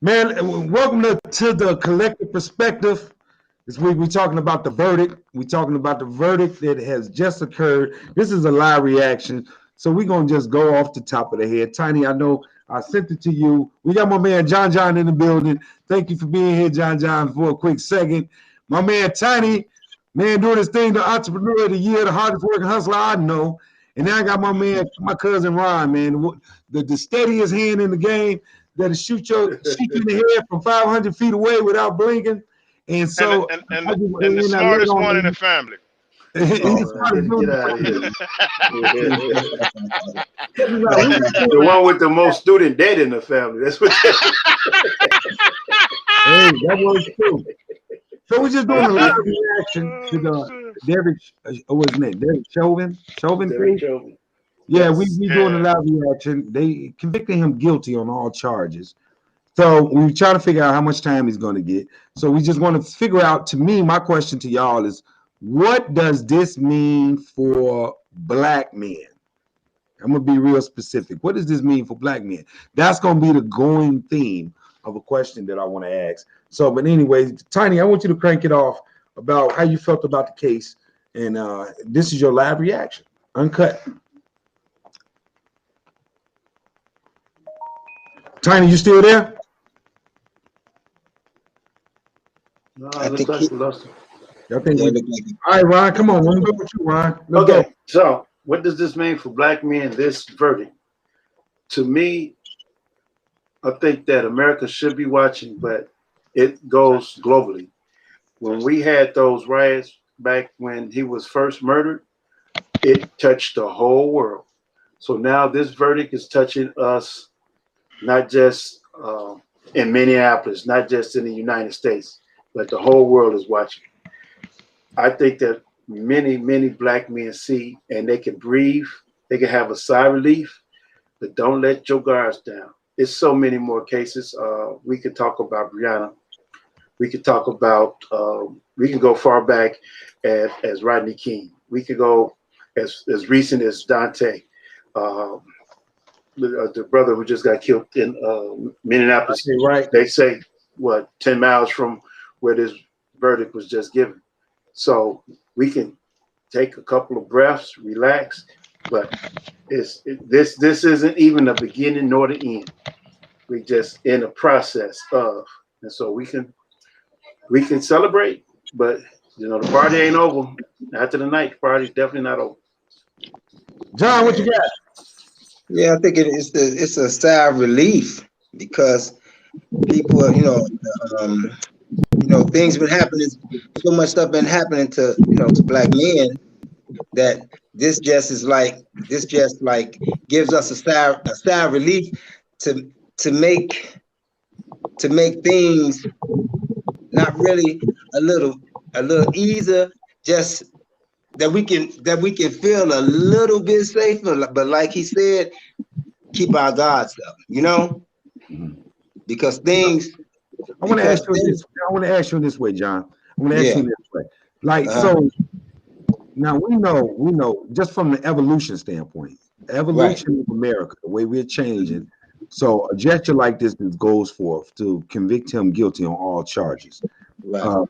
Man, welcome to the collective perspective. This week we're talking about the verdict. We're talking about the verdict that has just occurred. This is a live reaction. So we're going to just go off the top of the head. Tiny, I know I sent it to you. We got my man John in the building. Thank you for being here, John, for a quick second. My man Tiny, man, doing his thing, the entrepreneur of the year, the hardest working hustler I know. And then I got my cousin Ron, man, the steadiest hand in the game that'll shoot you in the head from 500 feet away without blinking. And so, and the smartest one in the family. He's Get out of here. The one with the most student debt in the family. That's what. Hey, that was true. So we're just doing a live reaction to the Derek, what's his name? Derek Chauvin case. Yeah, we doing a live reaction. They convicted him guilty on all charges. So we try to figure out how much time he's going to get. So we just want to figure out, to me, my question to y'all is, what does this mean for black men? I'm going to be real specific. What does this mean for black men? That's going to be the going theme of a question that I want to ask. So, but anyway, Tiny, I want you to crank it off about how you felt about the case. And this is your live reaction, uncut. Tiny, you still there? No, I think he lost. I think all right, Ron, come on. Let me go with you, Ron. Let's Okay, go. so what does this mean for black men, this verdict? To me, I think that America should be watching, but it goes globally. When we had those riots back when he was first murdered, it touched the whole world. So now this verdict is touching us, not just in Minneapolis, not just in the United States, but the whole world is watching. I think that many black men see and they can breathe, they can have a sigh of relief, but don't let your guards down. It's so many more cases. We could talk about Breonna. We could talk about, we can go far back as Rodney King. We could go as recent as Dante, the brother who just got killed in Minneapolis. Right. They say, 10 miles from where this verdict was just given. So we can take a couple of breaths, relax, but this isn't even the beginning nor the end. We just in a process of, and so we can celebrate, but the party ain't over. After the night, the party's definitely not over. John, what you got? Yeah, I think it's a sigh of relief because people, things been happening. So much stuff been happening to black men that this just gives us a sigh of relief to make things not really a little easier, just that we can feel a little bit safer. But like he said, keep our guards up, because things. I want to ask you this way, John. I want to ask you this way. Like, so now we know just from the evolution standpoint, evolution of America, the way we're changing. So a gesture like this goes forth to convict him guilty on all charges. Right.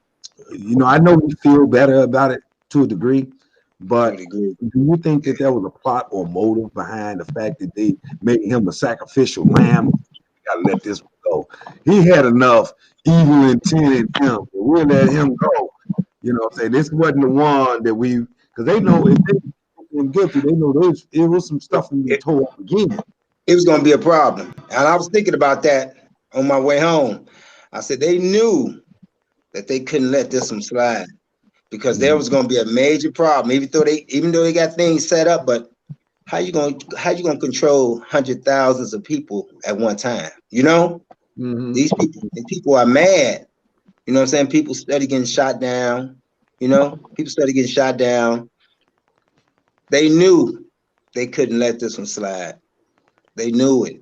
I know we feel better about it to a degree, but do you think that there was a plot or motive behind the fact that they made him a sacrificial lamb? Gotta let this one go. He had enough evil intent in him. We'll let him go. You know what I'm saying? This wasn't the one that because they know if they were guilty, they know it was some stuff to be told up again. It was going to be a problem. And I was thinking about that on my way home. I said they knew that they couldn't let this one slide because there was going to be a major problem, even though they got things set up. But how you gonna control hundreds of thousands of people at one time? These people are mad. You know what I'm saying? People started getting shot down. People started getting shot down. They knew they couldn't let this one slide. They knew it.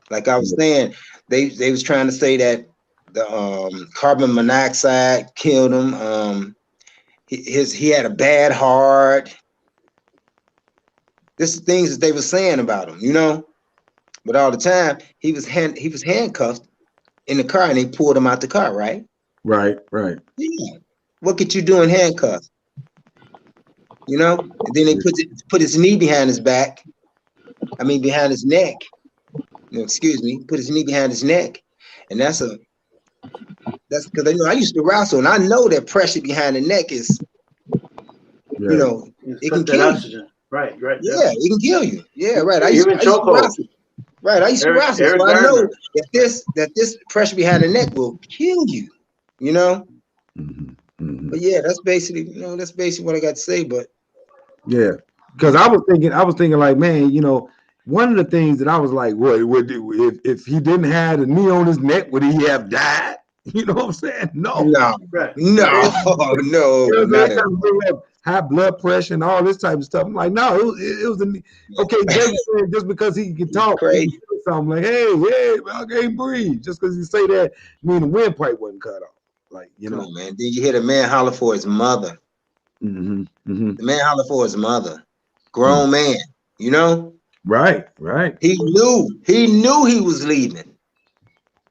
Like I was saying, they was trying to say that the carbon monoxide killed him. He had a bad heart. This is things that they were saying about him, But all the time he was handcuffed in the car and they pulled him out the car, right? Right, right. Yeah. What could you do in handcuffs? You know? And then they put his knee behind his back. I mean, behind his neck. No, excuse me. Put his knee behind his neck. And that's because I used to wrestle, and I know that pressure behind the neck is, you know, it can kill you. Right. Yeah, it can kill you. Yeah, right. I used to wrestle. Right, I used to wrestle, so I know that this pressure behind the neck will kill you. You know. But yeah, that's basically what I got to say. But yeah, because I was thinking like, man, you know, one of the things that I was like, what would if he didn't have the knee on his neck, would he have died? You know what I'm saying? No, no. High blood pressure and all this type of stuff. I'm like, no, it was okay. Just because he can talk, crazy. Something like, hey, I can't breathe. Just because you say that, mean the windpipe wasn't cut off. Like, you know, man. Then you hear the man holler for his mother. The man holler for his mother. Grown man, you know. Right. He knew he was leaving.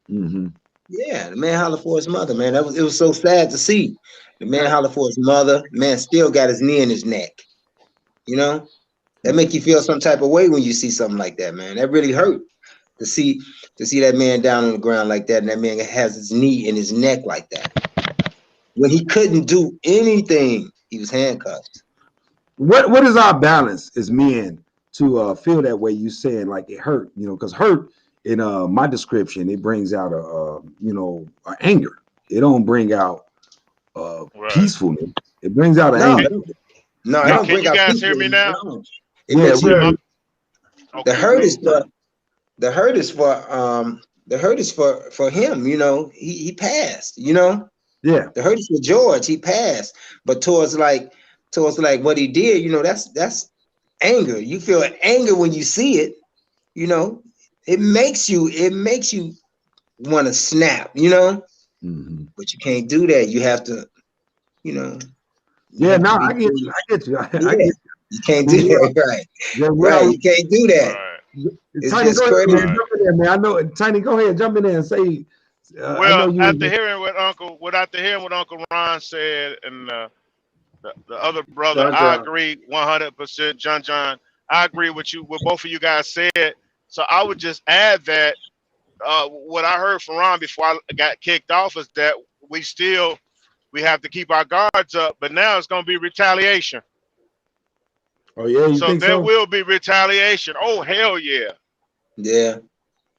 Yeah, the man holler for his mother, man. It was so sad to see. The man holler for his mother. Man still got his knee in his neck. You know, that make you feel some type of way when you see something like that, man. That really hurt to see that man down on the ground like that, and that man has his knee in his neck like that. When he couldn't do anything, he was handcuffed. What is our balance as men to feel that way? You saying like it hurt, you know, because hurt in my description, it brings out a anger. It don't bring out peacefulness. It brings out anger. No, I don't bring out. Can you guys hear me now? The hurt is for him. You know, he passed. You know. Yeah. The hurt is for George. He passed, but towards like what he did. You know, that's anger. You feel anger when you see it. You know, it makes you want to snap. You know. But you can't do that. You have to, you know. Yeah, no, I get you. I get you. You can't do that, right? Yeah, right. You can't do that. Right. It's Tiny, just crazy. Jump in there, man. I know. Tiny, go ahead, jump in there and say. Well, after hearing what Uncle Ron said and the other brother, John. I agree 100%. John, I agree with both of you guys said. So I would just add that. What I heard from Ron before I got kicked off is that we have to keep our guards up, but now it's going to be retaliation. Oh yeah, so there will be retaliation. Oh hell yeah. Yeah.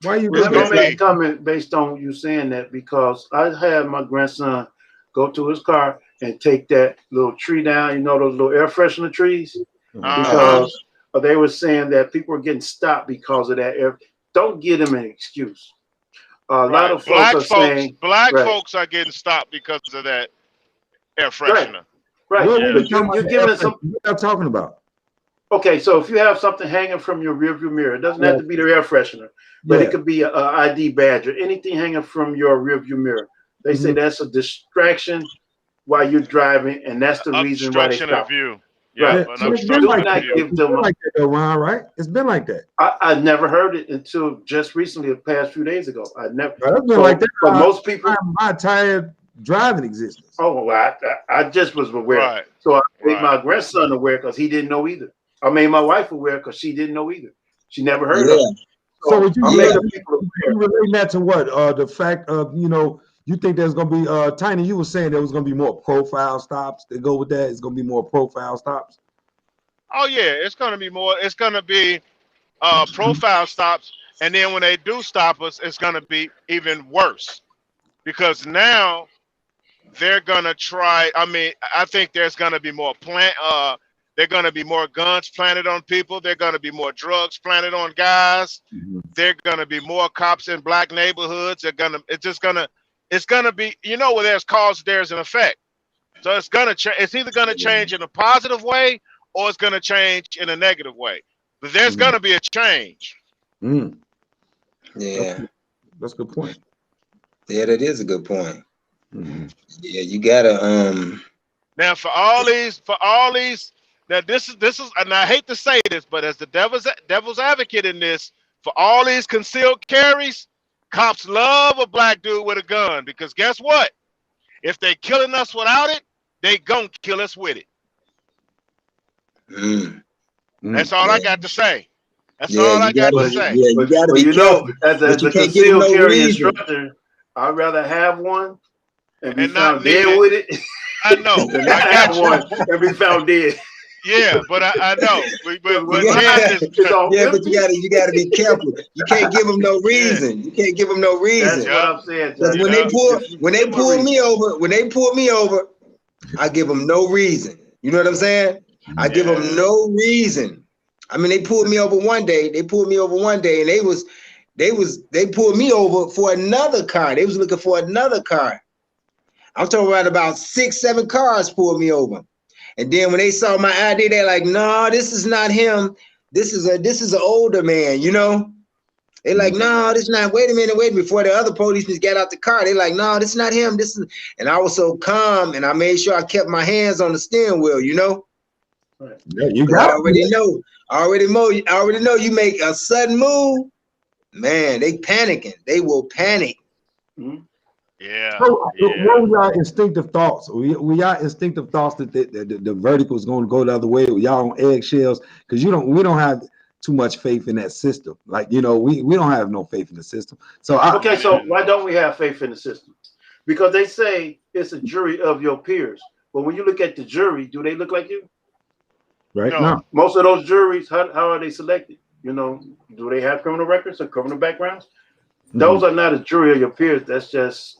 Why you make a comment based on you saying that? Because I had my grandson go to his car and take that little tree down. You know those little air freshener trees, because they were saying that people were getting stopped because of that air. Don't give them an excuse. A lot of folks are saying black folks are getting stopped because of that air freshener. Right. But you're giving some. What are you talking about? Okay, so if you have something hanging from your rearview mirror, it doesn't have to be the air freshener, but it could be an ID badge or anything hanging from your rearview mirror. They say that's a distraction while you're driving, and that's the reason why they stop. View. Yeah, right. So it's been like that. It's been like that, though, Ron, right? It's been like that. I never heard it until just recently, the past few days ago. I never. It's been like that for most people. My entire driving existence. Oh, well, I just was aware. Right. So I made my grandson aware because he didn't know either. I made my wife aware because she didn't know either. She never heard of it. So would you relating that to what? The fact of, you know, you think there's going to be, Tiny, you were saying there was going to be more profile stops that go with that. It's going to be more profile stops. Oh, yeah. It's going to be more. It's going to be profile stops. And then when they do stop us, it's going to be even worse. Because now they're going to try. I mean, I think there's going to be more they're going to be more guns planted on people. They're going to be more drugs planted on guys. They're going to be more cops in black neighborhoods. It's going to be, you know, where there's cause, there's an effect. So it's going to it's either going to change in a positive way or it's going to change in a negative way. But there's going to be a change. Yeah. That's a good point. Yeah, that is a good point. Yeah, you gotta now for all these now this is and I hate to say this, but as the devil's advocate in this, for all these concealed carries, Cops love a black dude with a gun because guess what? If they killing us without it, they gonna kill us with it. That's all I got to say. That's all I got to say. Yeah, you gotta be careful. As a concealed carry instructor, I'd rather have one and be found dead with it. I know. than not have one and be found dead. Yeah, but I know. But yeah, but you gotta be careful. You can't give them no reason. You can't give them no reason. That's what I'm saying. Because when they pull me over, I give them no reason. You know what I'm saying? I give them no reason. I mean, they pulled me over one day. And they pulled me over for another car. They was looking for another car. I'm talking about 6, 7 cars pulled me over. And then when they saw my ID, they're like, "No, this is not him. This is an older man." You know, they like, "No, this is not." Wait a minute. Before the other policemen get out the car, they like, "No, this is not him. This is." And I was so calm, and I made sure I kept my hands on the steering wheel. You know, yeah, you got. I already know. You make a sudden move, man. They panicking. They will panic. Yeah. So, what were y'all instinctive thoughts? Were y'all instinctive thoughts that the verdict was going to go the other way? Were y'all on eggshells? Because we don't have too much faith in that system. Like, we don't have no faith in the system. So so why don't we have faith in the system? Because they say it's a jury of your peers. But when you look at the jury, do they look like you? Right. No. Most of those juries, how are they selected? Do they have criminal records or criminal backgrounds? Those are not a jury of your peers. That's just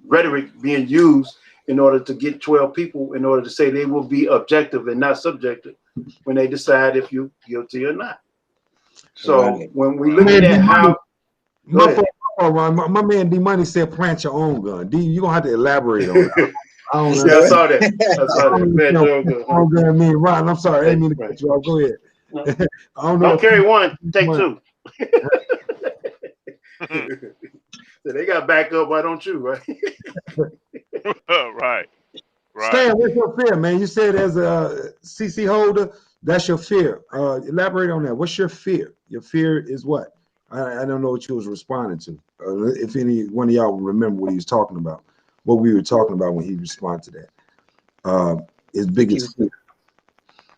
rhetoric being used in order to get 12 people in order to say they will be objective and not subjective when they decide if you're guilty or not. So when we look at how my man D Money said plant your own gun. D, you're gonna have to elaborate on that. I don't know. I saw that. Ron, I'm sorry. I didn't mean to cut you off. Go ahead. No. I don't know. Don't carry one, take two. So they got backup. Why don't you? Right. Right. Stan, what's your fear, man? You said as a CC holder, that's your fear. Elaborate on that. What's your fear? Your fear is what? I don't know what you was responding to. If any one of y'all remember what he was talking about, what we were talking about when he responded to that. His biggest fear.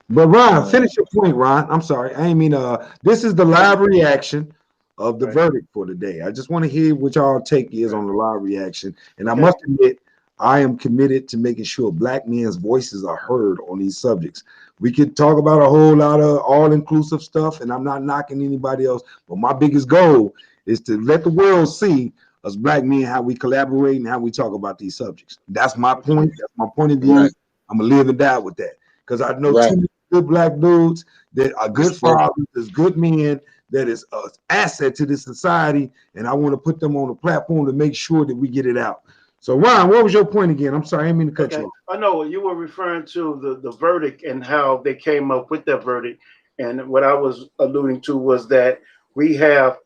But Ron, finish your point, Ron. I'm sorry. I ain't mean this is the live reaction of the verdict for today. I just want to hear what y'all take is on the live reaction. And I must admit, I am committed to making sure black men's voices are heard on these subjects. We could talk about a whole lot of all-inclusive stuff, and I'm not knocking anybody else, but my biggest goal is to let the world see us black men, how we collaborate and how we talk about these subjects. That's my point. That's my point of view. Right. I'm going to live and die with that. Because I know too many good black dudes that are good fathers, there's good men, that is an asset to this society, and I want to put them on the platform to make sure that we get it out. So, Ron, what was your point again? I'm sorry, I didn't mean to cut you off. I know you were referring to the verdict and how they came up with that verdict. And what I was alluding to was that we have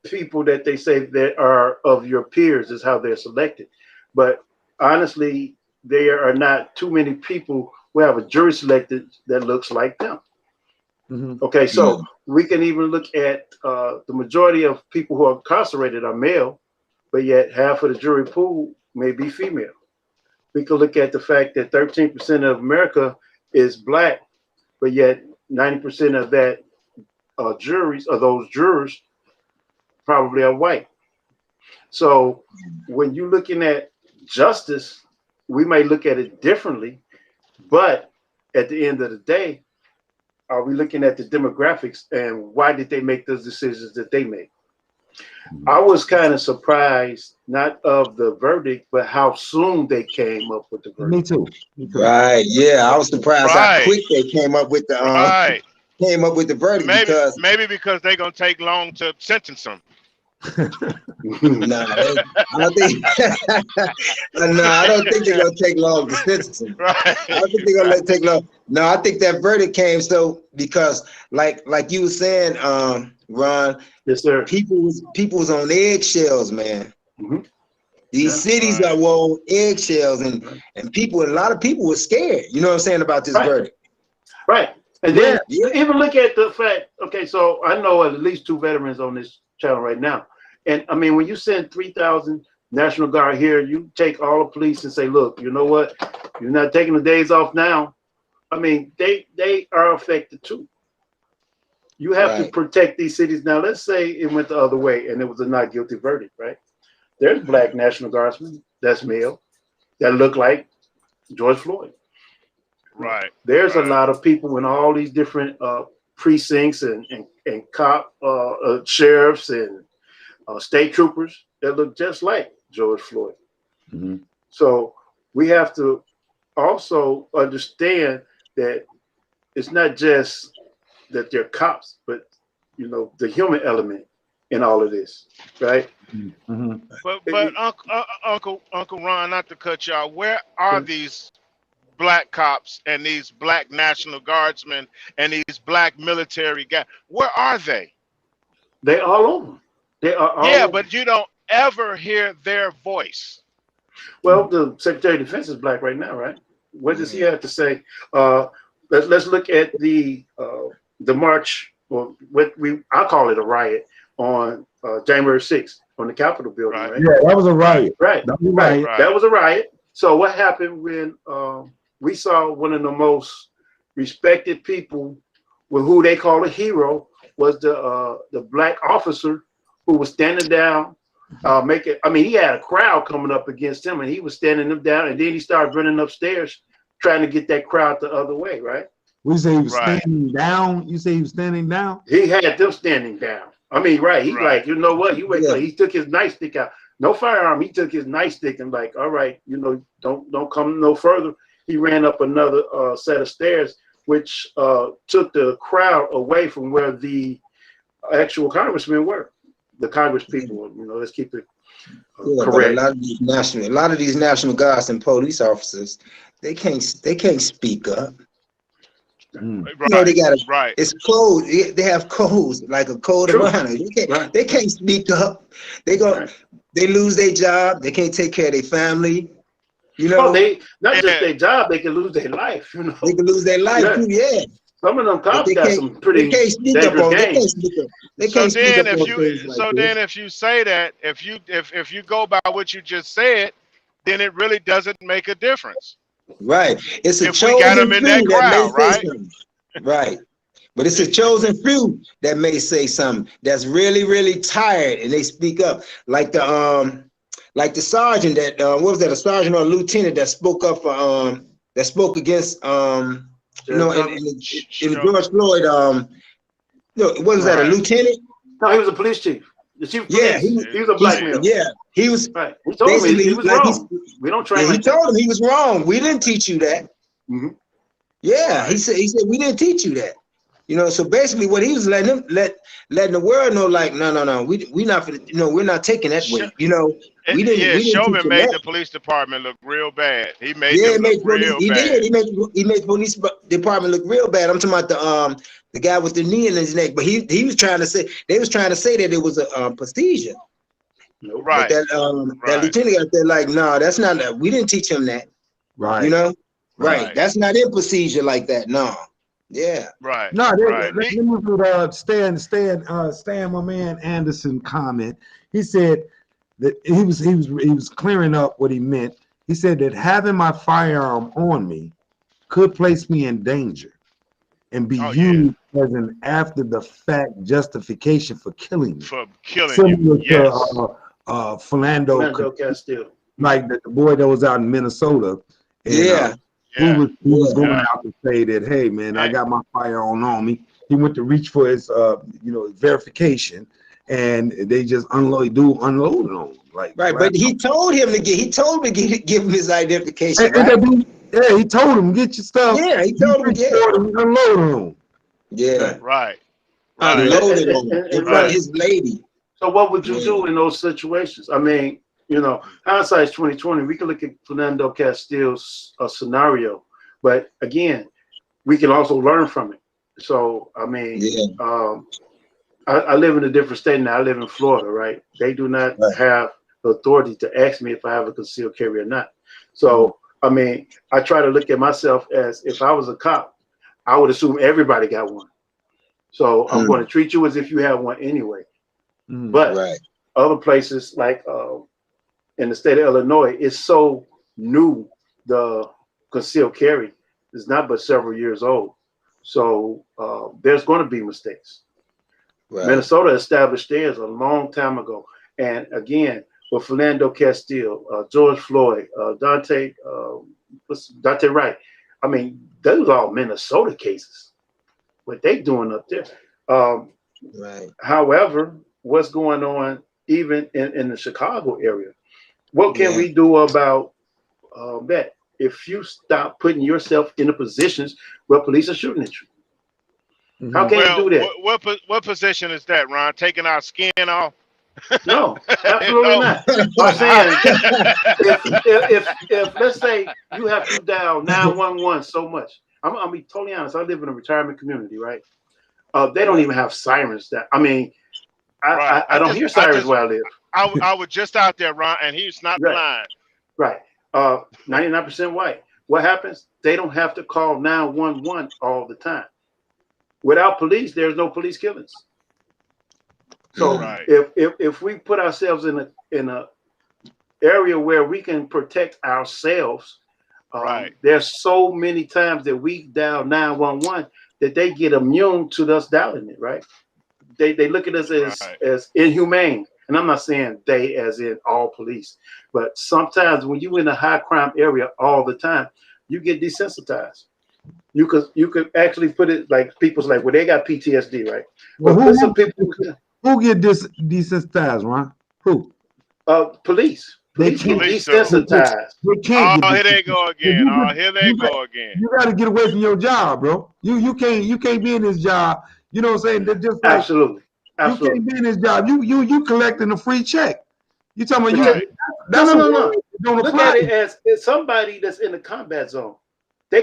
people that they say that are of your peers is how they're selected. But honestly, there are not too many people who have a jury selected that looks like them. Okay, so we can even look at the majority of people who are incarcerated are male, but yet half of the jury pool may be female. We could look at the fact that 13% of America is black, but yet 90% of that those jurors probably are white. So when you're looking at justice, we may look at it differently, but at the end of the day, are we looking at the demographics and why did they make those decisions that they made? I was kind of surprised, not of the verdict, but how soon they came up with the verdict. Me too. Right. Yeah, I was surprised how quick they came up with the verdict. Maybe because they're gonna take long to sentence them. I don't think they're gonna take long to sentence them. Right. I don't think they're gonna take long. No, I think that verdict came because like you were saying, Ron. Yes, sir. People was on eggshells, man. These cities are on eggshells, and a lot of people were scared. You know what I'm saying about this verdict? Right. And then even look at the fact. Okay, so I know at least 2 veterans on this channel right now. And I mean, when you send 3,000 National Guard here, you take all the police and say, look, you know what? You're not taking the days off now. I mean, they are affected too. You have to protect these cities. Now, let's say it went the other way and it was a not guilty verdict, right? There's black National Guardsmen that's male that look like George Floyd. Right. There's a lot of people in all these different precincts and cop sheriffs and state troopers that look just like George Floyd. Mm-hmm. So we have to also understand that it's not just that they're cops, but you know, the human element in all of this, right? Mm-hmm. But Uncle Ron, not to cut y'all, where are these black cops and these black National Guardsmen and these black military guys? Where are they? They all over. They are all over. But you don't ever hear their voice. Well, the Secretary of Defense is black right now, right? What does he have to say? Let's look at the march, or I call it a riot, on January 6th on the Capitol building, right? Yeah, that was a riot. Right. That was a riot. Right. That was a riot. So what happened when we saw one of the most respected people, with who they call a hero, was the black officer who was standing down, he had a crowd coming up against him, and he was standing them down, and then he started running upstairs trying to get that crowd the other way, right? We say he was standing down. You say he was standing down? He had them standing down. I mean, right. He's like, you know what? He took his nightstick out. No firearm. He took his nightstick and like, all right, you know, don't come no further. He ran up another set of stairs, which took the crowd away from where the actual congressmen were. The Congress people, you know, let's keep it correct. A lot of these National Guards and police officers, they can't speak up. Mm. Right. You know, they got It's code. They have codes, like a code of honor. They can't speak up. They lose their job. They can't take care of their family. You know, they not just their job, they can lose their life. You know, they can lose their life too. Yeah. Some of them cops got some pretty dangerous games. Then if you say that, if you go by what you just said, then it really doesn't make a difference. Right. It's a if we got them chosen in that few crowd, that may say right? something. Right. But it's a chosen few that may say something that's really, really tired, and they speak up. Like the sergeant that what was that? A sergeant or a lieutenant that spoke up for that spoke against in the George Floyd what was that? A lieutenant? No, he was a police chief. The chief of police. Yeah, he was a black man. Yeah, he was. Right. We told him he was wrong. We don't train. He told him he was wrong. We didn't teach you that. Mm-hmm. Yeah, he said we didn't teach you that. You know, so basically what he was letting the world know, like, no, we not, you know, we're not taking that way. You know, we didn't. Chauvin made the police department look real bad. He made them look real bad. He made the police department look real bad. I'm talking about the guy with the knee in his neck, but he was trying to say, they was trying to say that it was a procedure. Right. But that lieutenant got there like, no, that's not that. We didn't teach him that. Right. You know, right. That's not in procedure like that. No. Yeah. Right. No, let me put Stan, my man Anderson comment. He said that he was clearing up what he meant. He said that having my firearm on me could place me in danger and be used as an after the fact justification for killing me. For killing similar you. Yes. To Philando Castile. Like the boy that was out in Minnesota. And, he was going out to say that, hey man, I got my firearm on me. He went to reach for his verification, and they just unloaded on him. Like but he told him to give him his identification. He told him get your stuff. Yeah, he told him unload on him. Yeah. Right. Unloaded on him in front of his lady. So what would you do in those situations? I mean, you know, hindsight's 2020. We can look at Philando Castile's scenario, but again, we can also learn from it. So, I mean, I live in a different state now. I live in Florida, right? They do not have the authority to ask me if I have a concealed carry or not. So, I mean, I try to look at myself as if I was a cop, I would assume everybody got one. So I'm going to treat you as if you have one anyway. But other places like in the state of Illinois, it's so new. The concealed carry is not but several years old, so there's going to be mistakes. Right. Minnesota established theirs a long time ago, and again with Philando Castile, George Floyd, Dante Wright. I mean, those are all Minnesota cases. What they doing up there? Right. However, what's going on even in the Chicago area? What can we do about that? If you stop putting yourself in the positions where police are shooting at you, how can you do that? What position is that, Ron? Taking our skin off? No, absolutely not. I'm saying if let's say you have to dial 911 so much. I'll be totally honest. I live in a retirement community, right? They don't even have sirens. I don't hear sirens where I live. I was just out there, Ron, and he's not blind. Right. 99% white. What happens? They don't have to call 911 all the time. Without police, there's no police killings. So if we put ourselves in a area where we can protect ourselves, there's so many times that we dial 911 that they get immune to us dialing it. Right? They look at us as inhumane, and I'm not saying they as in all police, but sometimes when you're in a high crime area all the time, you get desensitized. You could actually put it like people's like, well, they got PTSD, right? Well, who get desensitized, Ron? Who? Police. Police get desensitized. They can't here they go again. Here they go again. You got to get away from your job, bro. You can't be in this job. You know what I'm saying? They're just like, absolutely. You can't be in this job. You collecting a free check. You talking about no. Look at it as somebody that's in the combat zone. They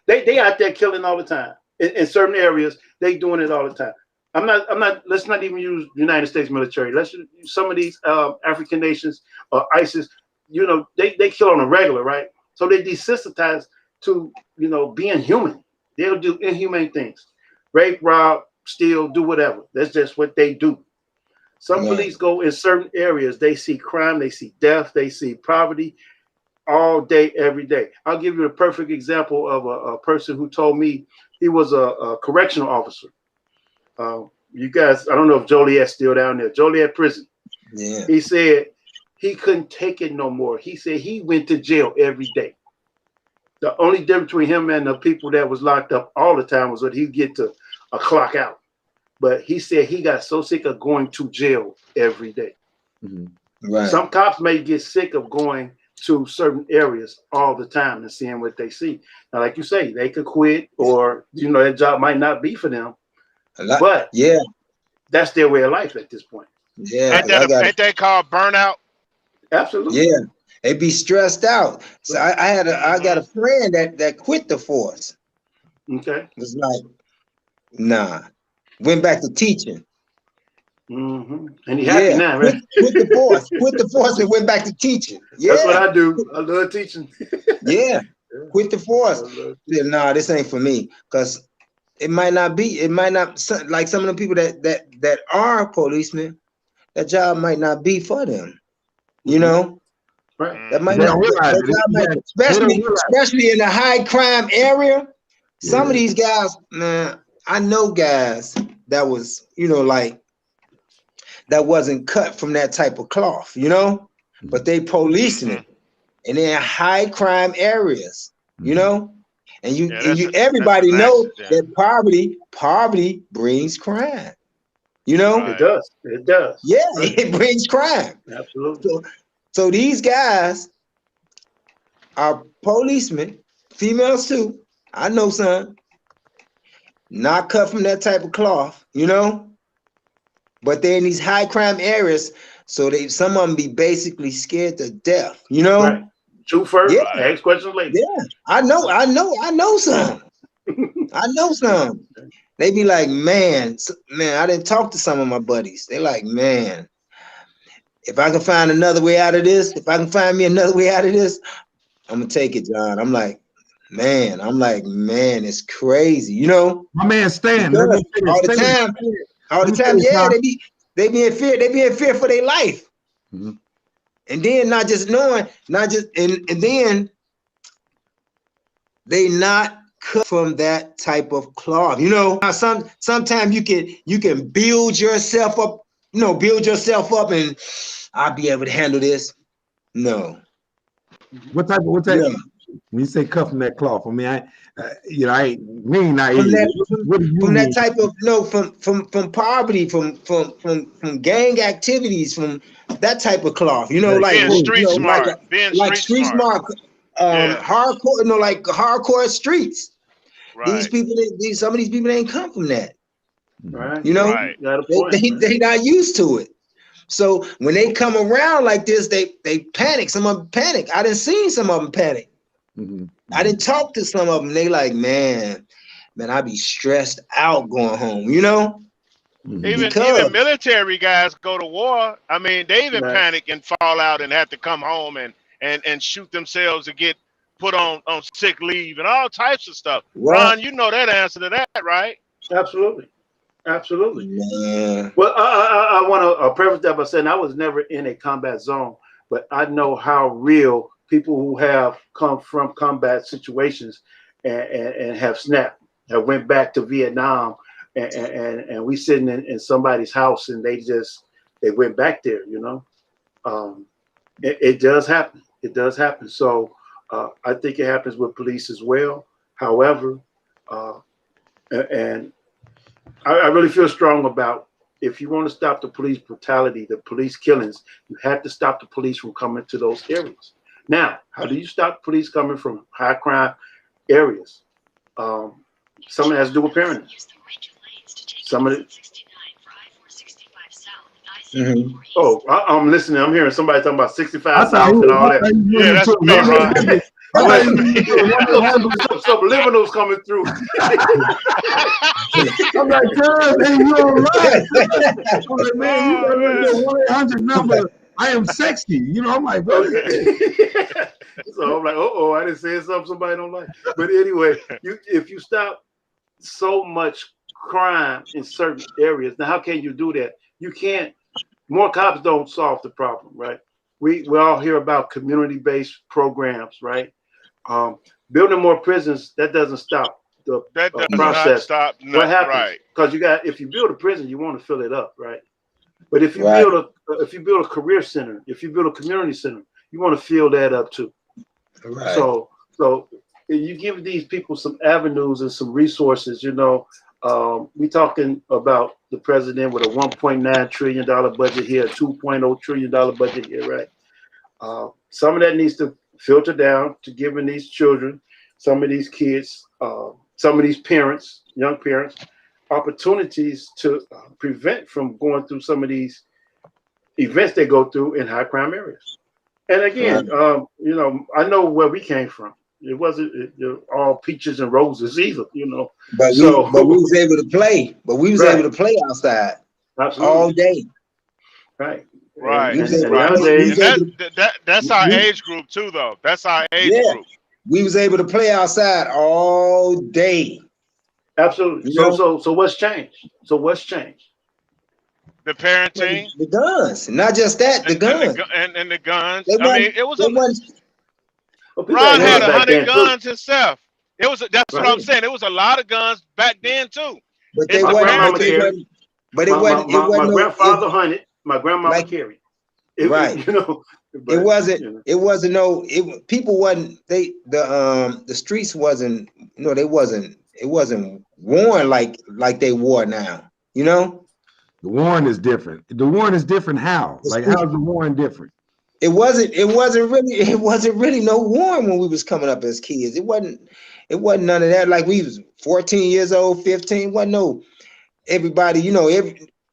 they out there killing all the time. In certain areas, they doing it all the time. I'm not. Let's not even use United States military. Let's use some of these African nations or ISIS. You know, they kill on a regular, right? So they desensitized to being human. They'll do inhumane things, rape, rob, steal, do whatever. That's just what they do. Some police go in certain areas. They see crime, they see death, they see poverty all day, every day. I'll give you a perfect example of a person who told me he was a correctional officer. You guys, I don't know if Joliet's still down there. Joliet prison. Yeah. He said he couldn't take it no more. He said he went to jail every day. The only difference between him and the people that was locked up all the time was that he'd get to a clock out. But he said he got so sick of going to jail every day. Mm-hmm. Right. Some cops may get sick of going to certain areas all the time and seeing what they see. Now, like you say, they could quit, or that job might not be for them. But that's their way of life at this point. Yeah, ain't that called burnout? Absolutely. Yeah, they be stressed out. So I got a friend that quit the force. Okay. It was like, nah, went back to teaching. Mm-hmm. And he happy now, right? Quit the force and went back to teaching. Yeah, that's what I do. I love teaching. Yeah, quit the force. Yeah, nah, this ain't for me, because it might not, like some of the people that are policemen, that job might not be for them. Right. That might not, especially in a high crime area. Some of these guys, man, I know guys that was, that wasn't cut from that type of cloth, but they policing it, and they're in high crime areas, and everybody knows that poverty brings crime, It does. Yeah, it brings crime. Absolutely. So these guys are policemen, females too. I know some, not cut from that type of cloth, but they're in these high crime areas, so some of them be basically scared to death, Right. Shoot first, ask questions later. Yeah, I know some. I know some. They be like, man, I didn't talk to some of my buddies. They like, man, if I can find another way out of this, I'm gonna take it, John. I'm like, man, it's crazy, My man Stan. All the time, yeah, They be in fear. They be in fear for their life. Mm-hmm. And then not just knowing, and then they not cut from that type of cloth. You know, sometimes you can build yourself up, and I'll be able to handle this. No. What type? Yeah. When you say cut from that cloth, I mean, I ain't naive. From that type of from poverty, from gang activities, from that type of cloth. You know, like being street smart, like street smart, hardcore. Like hardcore streets. Right. These people, some of these people ain't come from that. Right. You know, right. They not used to it. So when they come around like this, they panic. Some of them panic. I done seen some of them panic. Mm-hmm. I didn't talk to some of them. They like, man, I be stressed out going home, you know? Mm-hmm. Even military guys go to war. I mean, they even panic and fall out and have to come home and shoot themselves to get put on sick leave and all types of stuff. Right. Ron, you know that answer to that, right? Absolutely. Yeah. Well, I want to preface that by saying I was never in a combat zone, but I know how real people who have come from combat situations and have snapped, have went back to Vietnam, and we sitting in somebody's house and they went back there, you know. It does happen. It does happen. So I think it happens with police as well. However, and I really feel strong about, if you want to stop the police brutality, the police killings, you have to stop the police from coming to those areas. Now, how do you stop police coming from high crime areas? Some of it has to do with parenting. Some of it. Mm-hmm. Oh, I'm listening. I'm hearing somebody talking about 65 South and all that. Yeah, that's me, Ron. Subliminals coming through. I'm like, girl, man, you all right? I'm like, man, you got the 1-800 number. I am sexy. You know, I'm like, bro. So I'm like, I didn't say something somebody don't like. But anyway, if you stop so much crime in certain areas, now how can you do that? You can't. More cops don't solve the problem, right? We all hear about community-based programs, right? Building more prisons, that doesn't stop the process. Stop. What happens? Right. Because if you build a prison, you want to fill it up, right? But if you build a career center, if you build a community center, you want to fill that up too. Right. So you give these people some avenues and some resources. You know, we talking about the president with a $1.9 trillion budget here, a $2.0 trillion budget here, right? Some of that needs to filter down to giving these children, some of these kids, some of these parents, young parents, opportunities to prevent from going through some of these events they go through in high crime areas. And again, you know, I know where we came from. It wasn't all peaches and roses either, you know. But we was able to play. But we was able to play outside. Absolutely. All day. Right. Right. And that's our age group too, though. That's our age group. We was able to play outside all day. Absolutely. So what's changed? The parenting, the guns, not just that, the guns, and the guns. I mean, it was Ron had 100 guns himself. That's what I'm saying. It was a lot of guns back then too. But they wasn't. But it wasn't. My grandfather hunted. My grandmama carried. Right. You know. But, it wasn't. You know. It wasn't no. People wasn't. The streets wasn't. No, they wasn't. It wasn't worn like they wore now. You know. The Warren is different. The Warren is different. How? Like, how's the Warren different? It wasn't really no Warren when we was coming up as kids. It wasn't none of that. Like, we was 14 years old, 15. Wasn't no everybody, you know,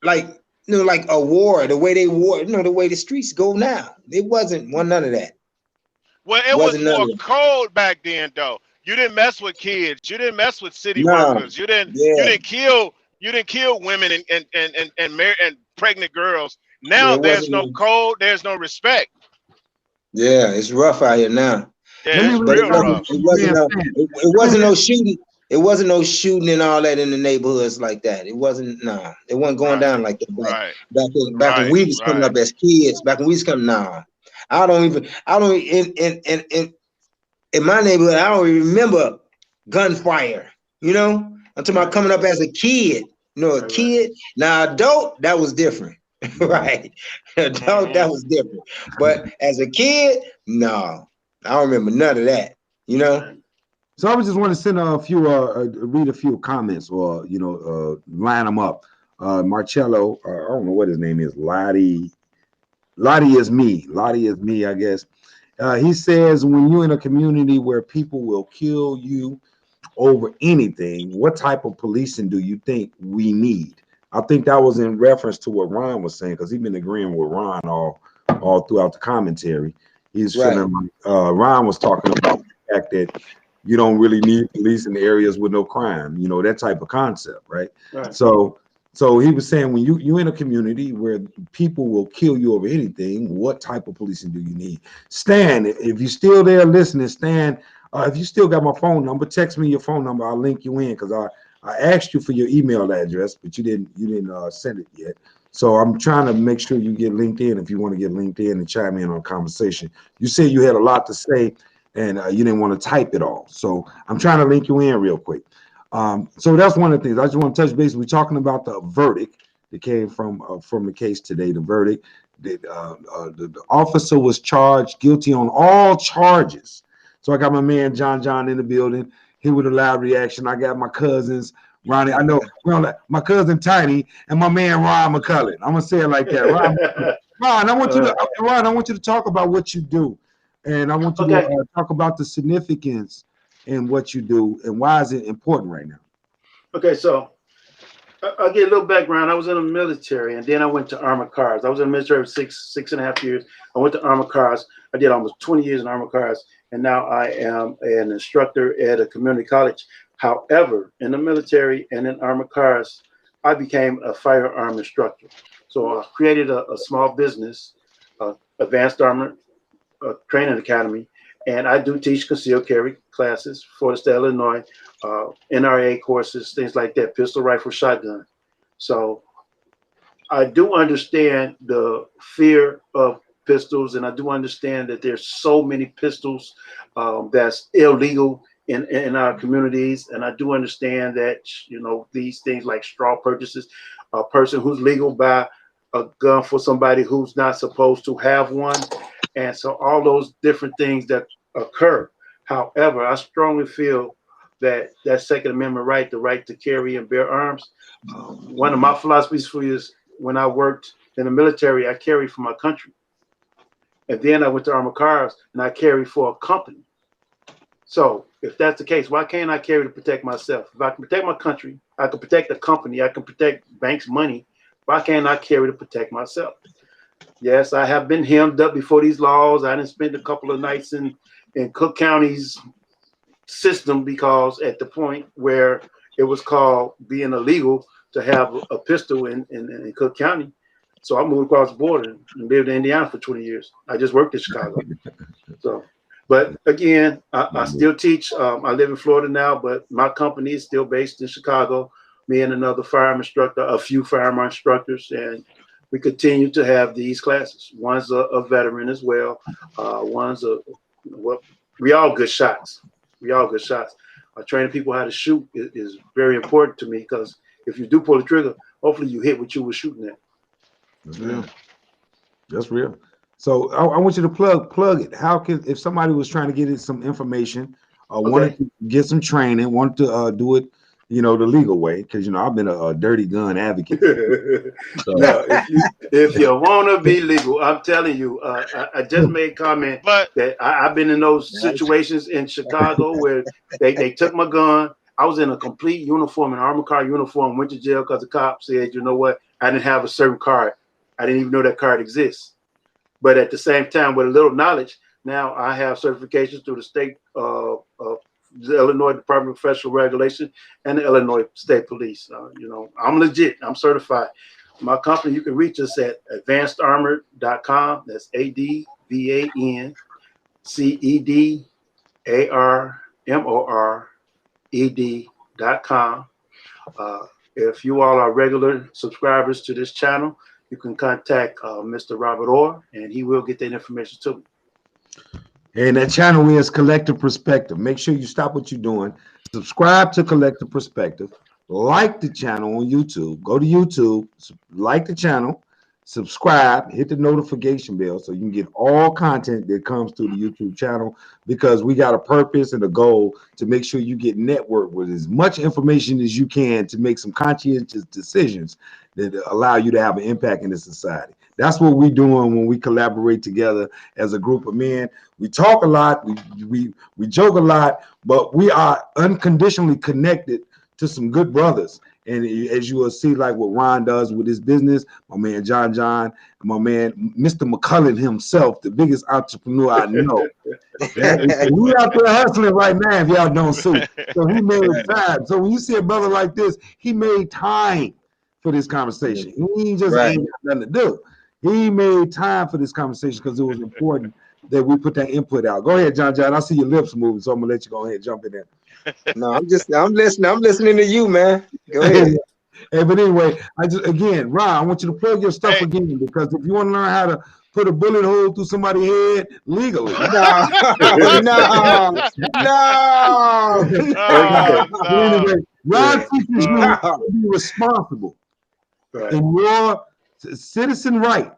like a war, the way they wore, you know, the way the streets go now. It wasn't none of that. Well, it was more cold back then, though. You didn't mess with kids. You didn't mess with city workers. You didn't kill women and pregnant girls. Now there's no code. There's no respect. Yeah, it's rough out here now. Yeah, it's real rough. It wasn't no shooting. It wasn't no shooting and all that in the neighborhoods like that. It wasn't, nah. It wasn't going Right. down like that Right. back when Right. we was coming Right. up as kids. Back when we was coming, nah. I don't in my neighborhood, I don't even remember gunfire. You know, I'm talking about coming up as a kid. You know, a kid. Now, adult, that was different. Right. Adult, that was different. But as a kid, no, I don't remember none of that. You know. So I was just want to send a few, read a few comments, or line them up. Marcello, I don't know what his name is. Lottie is me, I guess. He says, when you're in a community where people will kill you over anything, what type of policing do you think we need? I think that was in reference to what Ron was saying, because he's been agreeing with Ron all throughout the commentary. He's feeling like Ron was talking about the fact that you don't really need police in the areas with no crime, that type of concept, right? So he was saying, when you're in a community where people will kill you over anything, what type of policing do you need? Stan, if you're still there listening, Stan, if you still got my phone number, text me your phone number. I'll link you in, because I asked you for your email address, but you didn't send it yet. So I'm trying to make sure you get linked in if you want to get linked in and chime in on a conversation. You said you had a lot to say, and you didn't want to type it all. So I'm trying to link you in real quick. So that's one of the things I just want to touch base. We're talking about the verdict that came from the case today. The verdict that the officer was charged guilty on all charges. So I got my man John in the building. He with a loud reaction. I got my cousins, Ronnie. I know my cousin Tiny and my man Ron McCullen. I'm gonna say it like that. Ron, I want you to talk about what you do, and I want you to talk about the significance in what you do and why is it important right now. Okay, so I'll get a little background. I was in the military, and then I went to armored cars. I was in the military for six and a half years. I went to armored cars. I did almost 20 years in armored cars, and now I am an instructor at a community college. However, in the military and in armored cars, I became a firearm instructor. So I created a small business, Advanced Armor Training Academy, and I do teach concealed carry classes for the state of Illinois, NRA courses, things like that, pistol, rifle, shotgun. So I do understand the fear of pistols, and I do understand that there's so many pistols that's illegal in our communities. And I do understand that, these things like straw purchases, a person who's legal buy a gun for somebody who's not supposed to have one. And so all those different things that occur. However, I strongly feel that Second Amendment right, the right to carry and bear arms, one of my philosophies is when I worked in the military, I carried for my country. And then I went to armored cars and I carried for a company. So if that's the case, why can't I carry to protect myself? If I can protect my country, I can protect the company, I can protect banks' money. Why can't I carry to protect myself? Yes, I have been hemmed up before these laws. I didn't spend a couple of nights in Cook County's system, because at the point where it was called being illegal to have a pistol in Cook County. So I moved across the border and lived in Indiana for 20 years. I just worked in Chicago. So, but again, I still teach. I live in Florida now, but my company is still based in Chicago. Me and another firearm instructor, a few firearm instructors, and we continue to have these classes. One's a veteran as well. One's we all good shots. We all good shots. Training people how to shoot is very important to me, because if you do pull the trigger, hopefully you hit what you were shooting at. That's real. That's real. So I want you to plug it. How can, if somebody was trying to get some information, wanted to get some training, wanted to do it, the legal way, because I've been a dirty gun advocate. So. No, if you want to be legal, I'm telling you, I just made a comment that I've been in those situations in Chicago where they took my gun. I was in a complete uniform, an armored car uniform, went to jail because the cop said, you know what, I didn't have a certain card. I didn't even know that card exists. But at the same time, with a little knowledge, now I have certifications through the state of the Illinois Department of Professional Regulation and the Illinois State Police. I'm legit. I'm certified. My company, you can reach us at advancedarmored.com. That's ADVANCEDARMORED.com. www.mrrobert.com. If you all are regular subscribers to this channel, you can contact Mr. Robert Orr, and he will get that information to me. And that channel is Collective Perspective. Make sure you stop what you're doing. Subscribe to Collective Perspective. Like the channel on YouTube. Go to YouTube, like the channel, subscribe, hit the notification bell so you can get all content that comes through the YouTube channel, because we got a purpose and a goal to make sure you get networked with as much information as you can to make some conscientious decisions that allow you to have an impact in the society. That's what we're doing when we collaborate together as a group of men. We talk a lot, we joke a lot, but we are unconditionally connected to some good brothers. And as you will see, like what Ron does with his business, my man John, my man Mr. McCullen himself, the biggest entrepreneur I know. We out there hustling right now, if y'all don't see. So he made time. So when you see a brother like this, he made time for this conversation. He just ain't got nothing to do. He made time for this conversation because it was important that we put that input out. Go ahead, John. I see your lips moving, so I'm gonna let you go ahead and jump in there. No, I'm listening to you, man. Go ahead. Hey, but anyway, again, Ron, I want you to plug your stuff again, because if you want to learn how to put a bullet hole through somebody's head legally. No. Anyway, Ron teaches you to be responsible in your citizen right.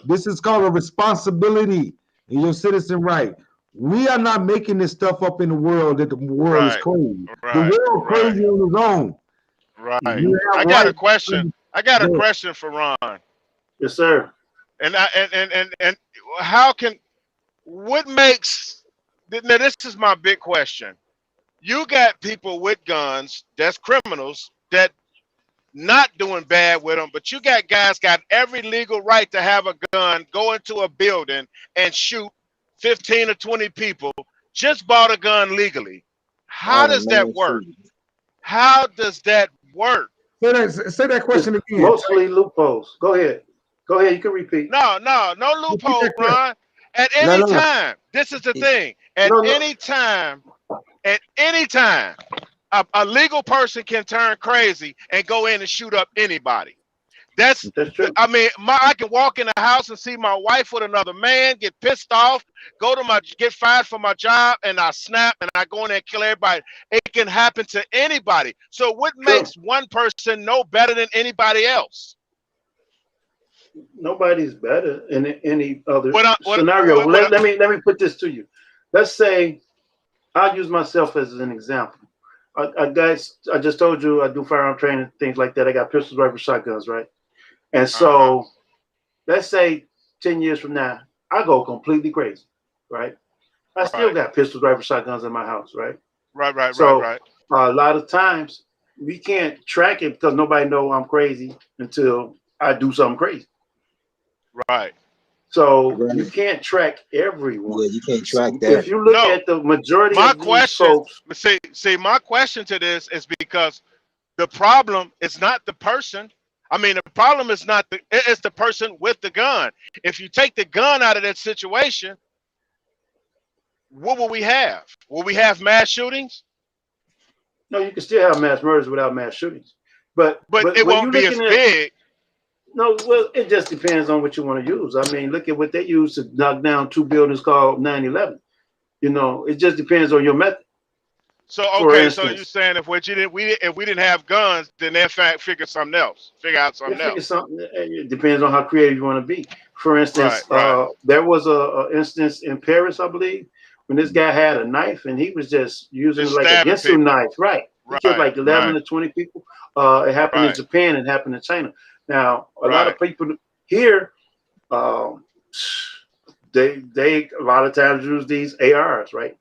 This is called a responsibility in your citizen right. We are not making this stuff up in the world that the world is crazy. The world crazy on its own. Right. I got a question. I got a question for Ron. Yes, sir. And what makes, now this is my big question. You got people with guns that's criminals that not doing bad with them, but you got guys got every legal right to have a gun, go into a building and shoot 15 or 20 people, just bought a gun legally. How does that work? How does that work? Say that question again. Mostly loopholes. Go ahead. You can repeat. No loophole, Ron. At any time, this is the thing. At any time, a legal person can turn crazy and go in and shoot up anybody. That's true. I mean, I can walk in the house and see my wife with another man, get pissed off, get fired from my job, and I snap and I go in there and kill everybody. It can happen to anybody. So what makes one person no better than anybody else? Nobody's better in any other scenario. Let me put this to you. Let's say I'll use myself as an example. I just told you I do firearm training, things like that. I got pistols, rifles, shotguns, right? And so let's say 10 years from now, I go completely crazy, right? I still got pistols, rifles, shotguns in my house, right? Right. A lot of times we can't track it because nobody knows I'm crazy until I do something crazy. Right. So you can't track everyone. Yeah, you can't track that. If you look at the majority of these folks, see, my question to this is because the problem is not the person. I mean, the problem is not it's the person with the gun. If you take the gun out of that situation, what will we have? Will we have mass shootings? No, you can still have mass murders without mass shootings. But it won't be as big. No, well, it just depends on what you want to use. I mean, look at what they used to knock down 2 buildings called 9/11. You know, it just depends on your method. So okay, so you're saying if we didn't have guns, then they figure something else, figure out something else. It depends on how creative you want to be. For instance, there was a instance in Paris, I believe, when this guy had a knife and he was just using like a Ginsu knife, right? He killed like 11 to 20 people. It happened in Japan, it happened in China. Now, a lot of people here, they a lot of times use these ARs, right?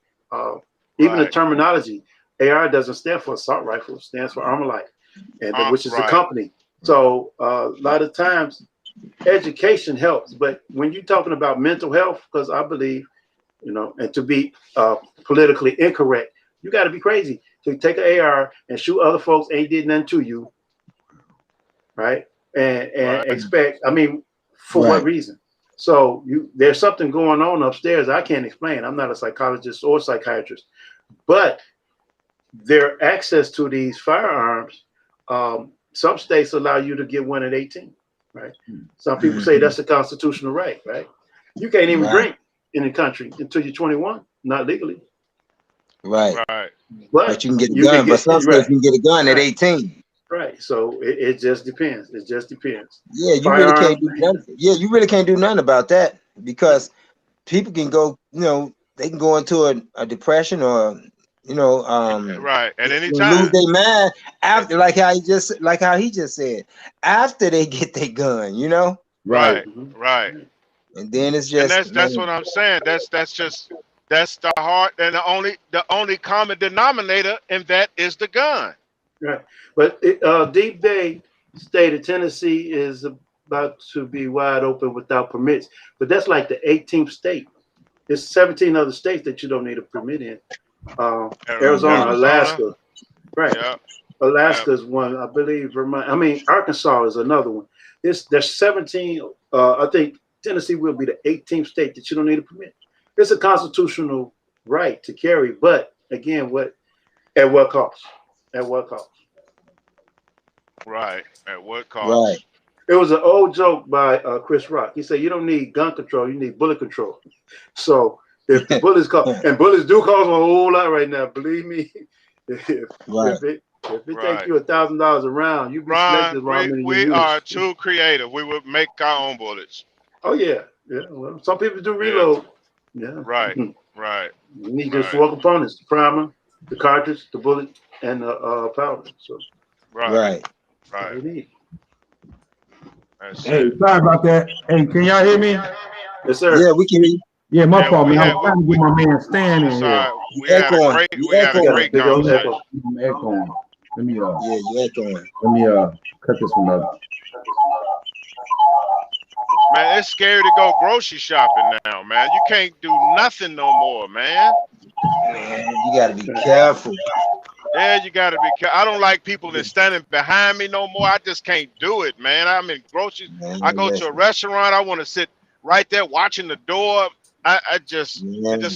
Even the terminology, AR doesn't stand for assault rifle, it stands for Armalite, and which is a company. So a lot of times, education helps. But when you're talking about mental health, because I believe, you know, and to be politically incorrect, you got to be crazy to take an AR and shoot other folks ain't did nothing to you, right? And expect, I mean, for what reason? So there's something going on upstairs I can't explain. I'm not a psychologist or psychiatrist, but their access to these firearms, some states allow you to get one at 18, right? Some people say that's a constitutional right, right? You can't even drink in the country until you're 21, not legally. Right. Right. But you can get a gun, but some states you can get a gun at 18. Right. So it just depends. It just depends. Yeah, you really can't do nothing. Yeah, you really can't do nothing about that because people can go, you know, they can go into a depression or, you know, right at any time lose their mind after, like how he just said, after they get their gun, you know. Right. Right. And then it's just, and that's what I'm saying. That's the heart, and the only common denominator in that is the gun. Right. But Deep Day stated Tennessee is about to be wide open without permits. But that's like the 18th state. There's 17 other states that you don't need a permit in. Arizona, Alaska. Right. Yeah. Alaska is one, I believe. Vermont. I mean, Arkansas is another one. There's 17. I think Tennessee will be the 18th state that you don't need a permit. It's a constitutional right to carry, but again, at what cost? At what cost? Right. At what cost? Right. It was an old joke by Chris Rock. He said, "You don't need gun control; you need bullet control." So if the bullets cost, and bullets do cost a whole lot right now, believe me. If it takes you $1,000 a round, you be selected. We are too creative. We would make our own bullets. Oh yeah, yeah. Well, some people do reload. Yeah. Right. Right. You need just 4 components: the primer, the cartridge, the bullet, and the powder. So. Right. Hey, sorry about that. Hey, can y'all hear me? Yes, sir. Yeah, we can hear you. Yeah, my fault, man. I was trying to get my man Stan in here. We had a great conversation. I'm echoing. Let me yeah, you echoing. Let me cut this one up. Man, it's scary to go grocery shopping now, man. You can't do nothing no more, man. Man, you gotta be careful. Yeah, you gotta be careful. I don't like people that standing behind me no more. I just can't do it, man. I'm in groceries. I go to a restaurant. I want to sit right there watching the door. It's just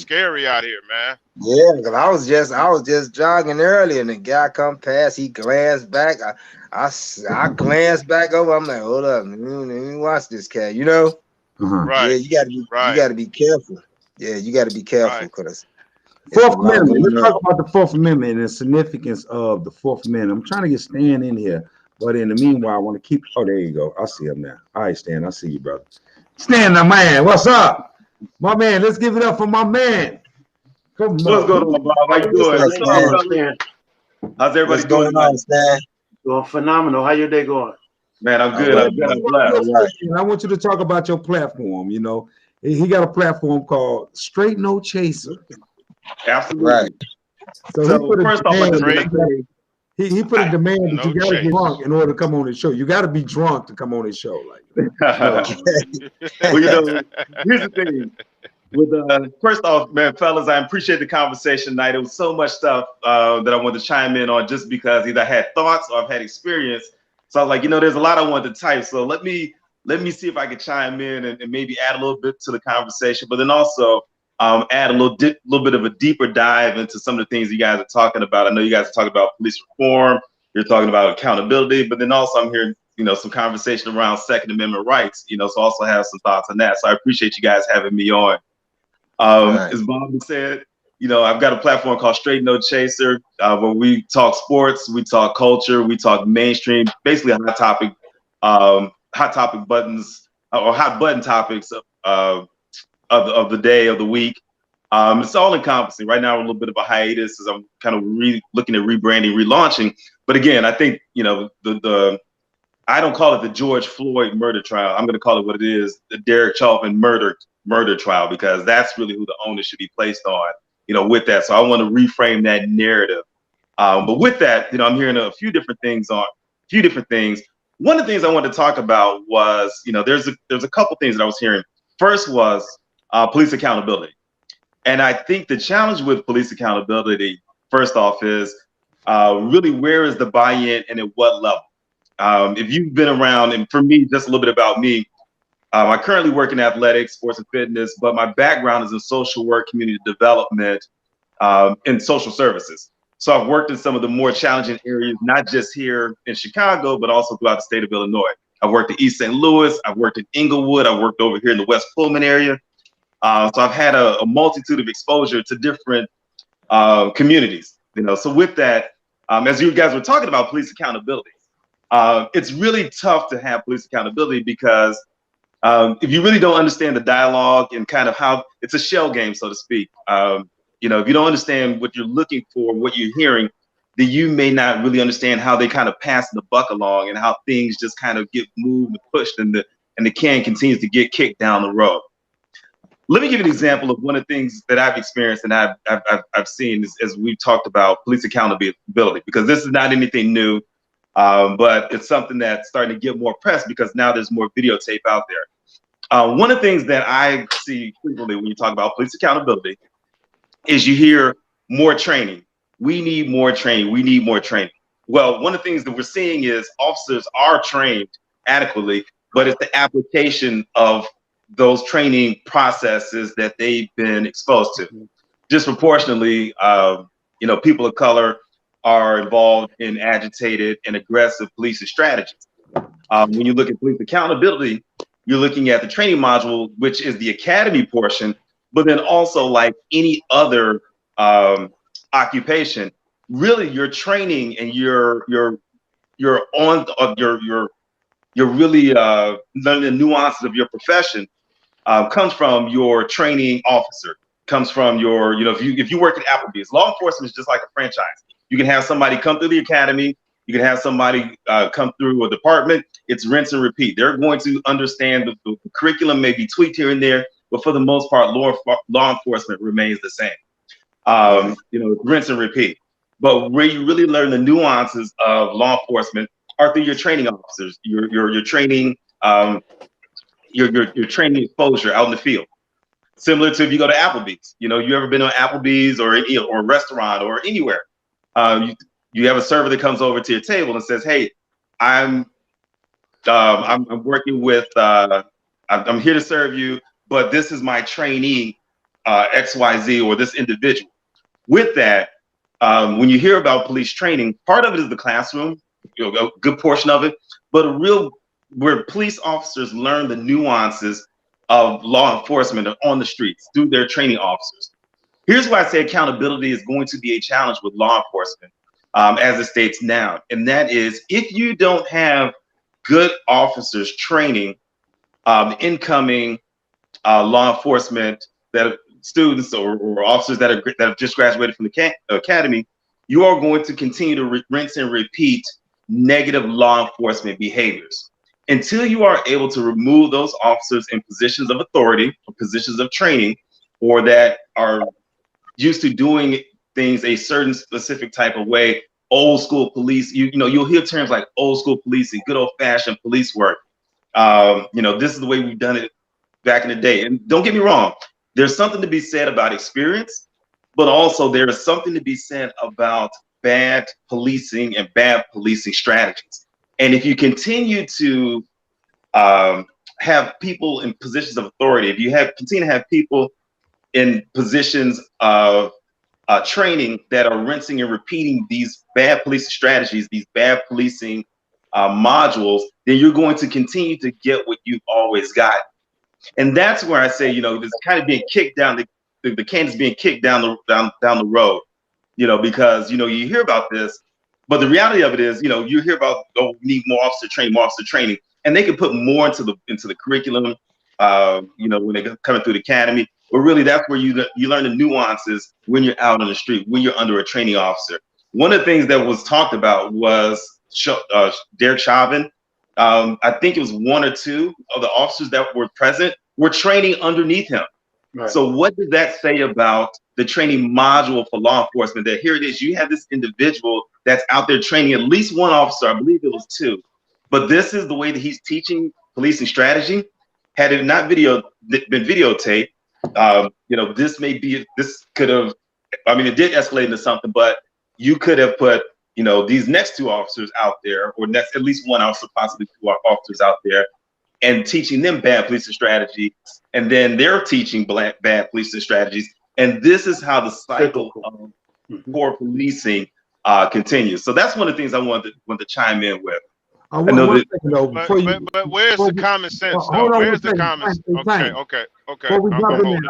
scary out here, man. Yeah, because I was just jogging earlier, and the guy come past. He glanced back. I glanced back over. I'm like, hold up, let me watch this cat. You know, right? Yeah, you gotta be careful. Yeah, you gotta be careful because. Fourth Amendment. Let's talk about the Fourth Amendment and the significance of the Fourth Amendment. I'm trying to get Stan in here, but in the meanwhile, I want to keep. Oh, there you go. I see him now. All right, Stan. I see you, brother. Stan, the man. What's up? My man, let's give it up for my man. Come on. What's going on, Bob? How you doing? How's everybody going on, Stan? Doing phenomenal. How your day going? Man, I'm good. I'm blessed. I want you to talk about your platform. You know, he got a platform called Straight No Chaser. Absolutely. Right. So first off, he put a demand that you gotta get drunk in order to come on his show. You gotta be drunk to come on his show. Like, well, you know, here's the thing. With first off, man, fellas, I appreciate the conversation tonight. It was so much stuff that I wanted to chime in on just because either I had thoughts or I've had experience. So I was like, you know, there's a lot I wanted to type. So let me see if I can chime in and maybe add a little bit to the conversation, but then also add a little bit of a deeper dive into some of the things you guys are talking about. I know you guys are talking about police reform. You're talking about accountability, but then also I'm hearing, you know, some conversation around Second Amendment rights, you know, so also have some thoughts on that. So I appreciate you guys having me on. As Bob said, you know, I've got a platform called Straight No Chaser, where we talk sports, we talk culture, we talk mainstream, basically hot topic buttons or hot button topics of the day, of the week. It's all encompassing. Right now, we're a little bit of a hiatus as I'm kind of looking at rebranding, relaunching. But again, I think, you know, I don't call it the George Floyd murder trial. I'm going to call it what it is, the Derek Chauvin murder trial, because that's really who the onus should be placed on, you know, with that. So I want to reframe that narrative. But with that, you know, I'm hearing a few different things. One of the things I wanted to talk about was, you know, there's a couple things that I was hearing. First was police accountability. And I think the challenge with police accountability, first off, is really where is the buy-in and at what level? If you've been around, and for me, just a little bit about me, I currently work in athletics, sports and fitness, but my background is in social work, community development, and social services. So I've worked in some of the more challenging areas, not just here in Chicago, but also throughout the state of Illinois. I've worked in East St. Louis. I've worked in Inglewood. I've worked over here in the West Pullman area. So I've had a multitude of exposure to different communities. So with that, as you guys were talking about police accountability, it's really tough to have police accountability because if you really don't understand the dialogue and kind of how it's a shell game, so to speak, if you don't understand what you're looking for, what you're hearing, then you may not really understand how they kind of pass the buck along and how things just kind of get moved and pushed and the can continues to get kicked down the road. Let me give you an example of one of the things that I've experienced and I've seen as we've talked about police accountability, because this is not anything new, but it's something that's starting to get more press because now there's more videotape out there. One of the things that I see frequently when you talk about police accountability is you hear more training. We need more training. We need more training. Well, one of the things that we're seeing is officers are trained adequately, but it's the application of those training processes that they've been exposed to. Disproportionately, people of color are involved in agitated and aggressive policing strategies. When you look at police accountability, you're looking at the training module, which is the academy portion, but then also like any other occupation, really your training and you're really learning the nuances of your profession comes from your training officer, comes from your, if you work at Applebee's, law enforcement is just like a franchise. You can have somebody come through the academy, you can have somebody come through a department, it's rinse and repeat. They're going to understand the curriculum may be tweaked here and there, but for the most part, law enforcement remains the same. Rinse and repeat. But where you really learn the nuances of law enforcement are through your training officers, your training, your training exposure out in the field. Similar to if you go to Applebee's, you ever been to Applebee's or a restaurant or anywhere, you have a server that comes over to your table and says, "Hey, I'm working with, I'm here to serve you, but this is my trainee, XYZ, or this individual." With that, when you hear about police training, part of it is the classroom, a good portion of it, but where police officers learn the nuances of law enforcement on the streets through their training officers. Here's why I say accountability is going to be a challenge with law enforcement as it states now. And that is, if you don't have good officers training incoming law enforcement students or officers that have just graduated from the academy, you are going to continue to rinse and repeat negative law enforcement behaviors. Until you are able to remove those officers in positions of authority or positions of training, or that are used to doing things a certain specific type of way, old school police, you'll hear terms like old school policing, good old fashioned police work. This is the way we've done it back in the day. And don't get me wrong, there's something to be said about experience, but also there is something to be said about bad policing and bad policing strategies. And if you continue to have people in positions of authority, if you continue to have people in positions of training that are rinsing and repeating these bad policing strategies, these bad policing modules, then you're going to continue to get what you've always got. And that's where I say, this kind of being kicked down, the can is being kicked down the road, because, you hear about this, but the reality of it is, you hear about, we need more officer training, and they can put more into the curriculum, when they're coming through the academy. But really, that's where you learn the nuances when you're out on the street, when you're under a training officer. One of the things that was talked about was Derek Chauvin. I think it was one or two of the officers that were present were training underneath him. Right. So what does that say about the training module for law enforcement? That here it is, you have this individual that's out there training at least one officer, I believe it was two, but this is the way that he's teaching policing strategy. Had it not been videotaped, this could have, it did escalate into something, but you could have put, these next two officers out there, or at least one officer, possibly two officers out there, and teaching them bad policing strategies, and then they're teaching bad policing strategies. And this is how the cycle poor policing continues. So that's one of the things I wanted to chime in with. I know that, but where's the common sense though? Where's the common sense? Okay. Before we jump in there,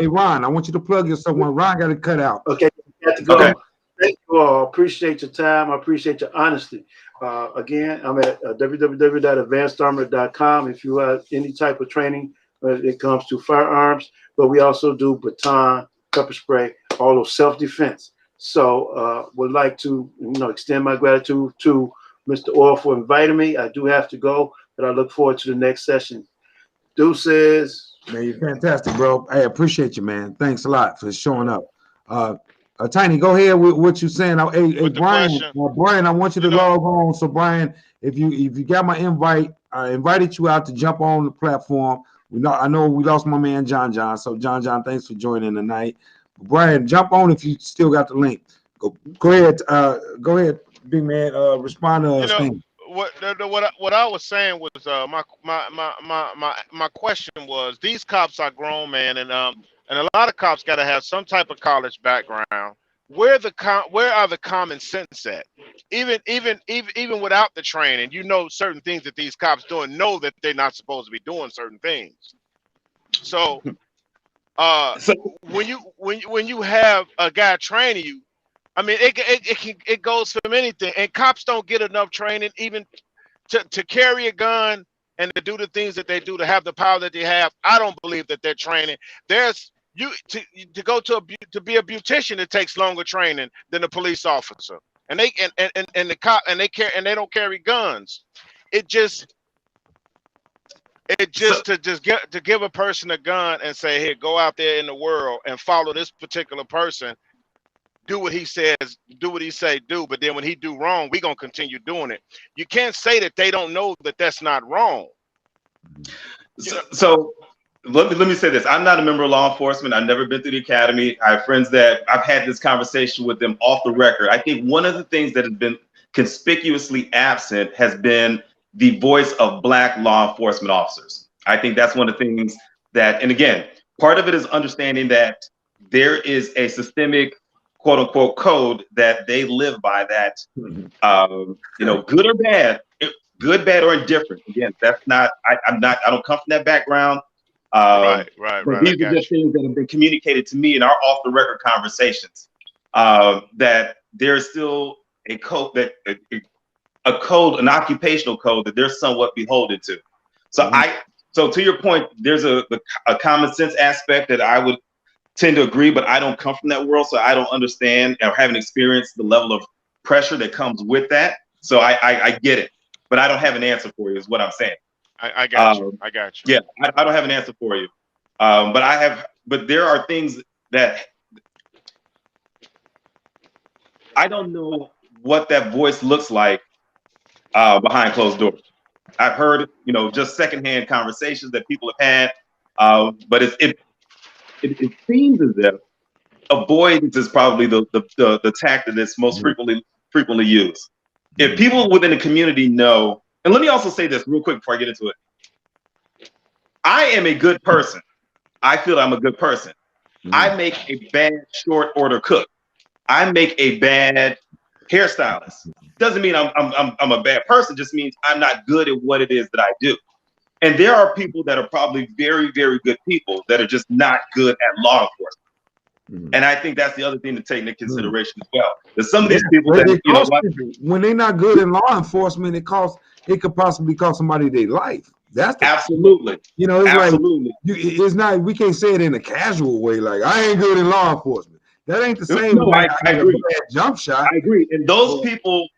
hey Ron, I want you to plug yourself. Ron got to cut out. Okay, you have to go. Okay. Thank you all. Appreciate your time. I appreciate your honesty. Again, I'm at www.advancedarmor.com. If you have any type of training when it comes to firearms, but we also do baton, pepper spray, all those self-defense. So would like to extend my gratitude to Mr. Orr for inviting me. I do have to go, but I look forward to the next session. Deuces. Man, you're fantastic, bro. I appreciate you, man. Thanks a lot for showing up. Tiny, go ahead with what you're saying. Hey, Brian, Brian, I want you to log on. So, Brian, if you got my invite, I invited you out to jump on the platform. I know we lost my man John. So, John, thanks for joining tonight. Brian, jump on if you still got the link. Go ahead. Go ahead, big man. Respond to us. What I was saying was my question was, these cops are grown, man, and a lot of cops got to have some type of college background. Where are the common sense at? Even without the training, certain things that these cops doing, know that they're not supposed to be doing certain things. So when you have a guy training you, I mean, it goes from anything, and cops don't get enough training even to carry a gun and to do the things that they do, to have the power that they have. I don't believe that they're training. To be a beautician, it takes longer training than a police officer, and the cop and they don't carry guns. To give a person a gun and say, here, go out there in the world and follow this particular person, do what he says, do what he say do, but then when he do wrong, we gonna continue doing it. You can't say that they don't know that that's not wrong. So let me say this. I'm not a member of law enforcement. I've never been through the academy. I have friends that I've had this conversation with them off the record. I think one of the things that has been conspicuously absent has been the voice of Black law enforcement officers. I think that's one of the things that, and again, part of it is understanding that there is a systemic quote unquote code that they live by, that good or bad, good, bad, or indifferent. Again, that's not, I don't come from that background. Right. These are just things that have been communicated to me in our off the record conversations, that there's still a code, an occupational code that they're somewhat beholden to. So so to your point, there's a common sense aspect that I would tend to agree, but I don't come from that world, so I don't understand or haven't experienced the level of pressure that comes with that. So I get it, but I don't have an answer for you, is what I'm saying. I got you. Yeah, I don't have an answer for you, but there are things that I don't know what that voice looks like behind closed doors. I've heard, just secondhand conversations that people have had, but it seems as if avoidance is probably the tactic that's most frequently used. If people within the community know, and let me also say this real quick before I get into it. I am a good person. I feel I'm a good person. I make a bad short order cook. I make a bad hairstylist. Doesn't mean I'm a bad person. Just means I'm not good at what it is that I do. And there are people that are probably very, very good people that are just not good at law enforcement. And I think that's the other thing to take into consideration as well. There's some of these people that when they're not good in law enforcement, it could possibly cost somebody their life. That's absolutely. It's absolutely. Like it's not. We can't say it in a casual way. Like, I ain't good in law enforcement. That ain't the same. No, I agree. Jump shot. I agree. And those people,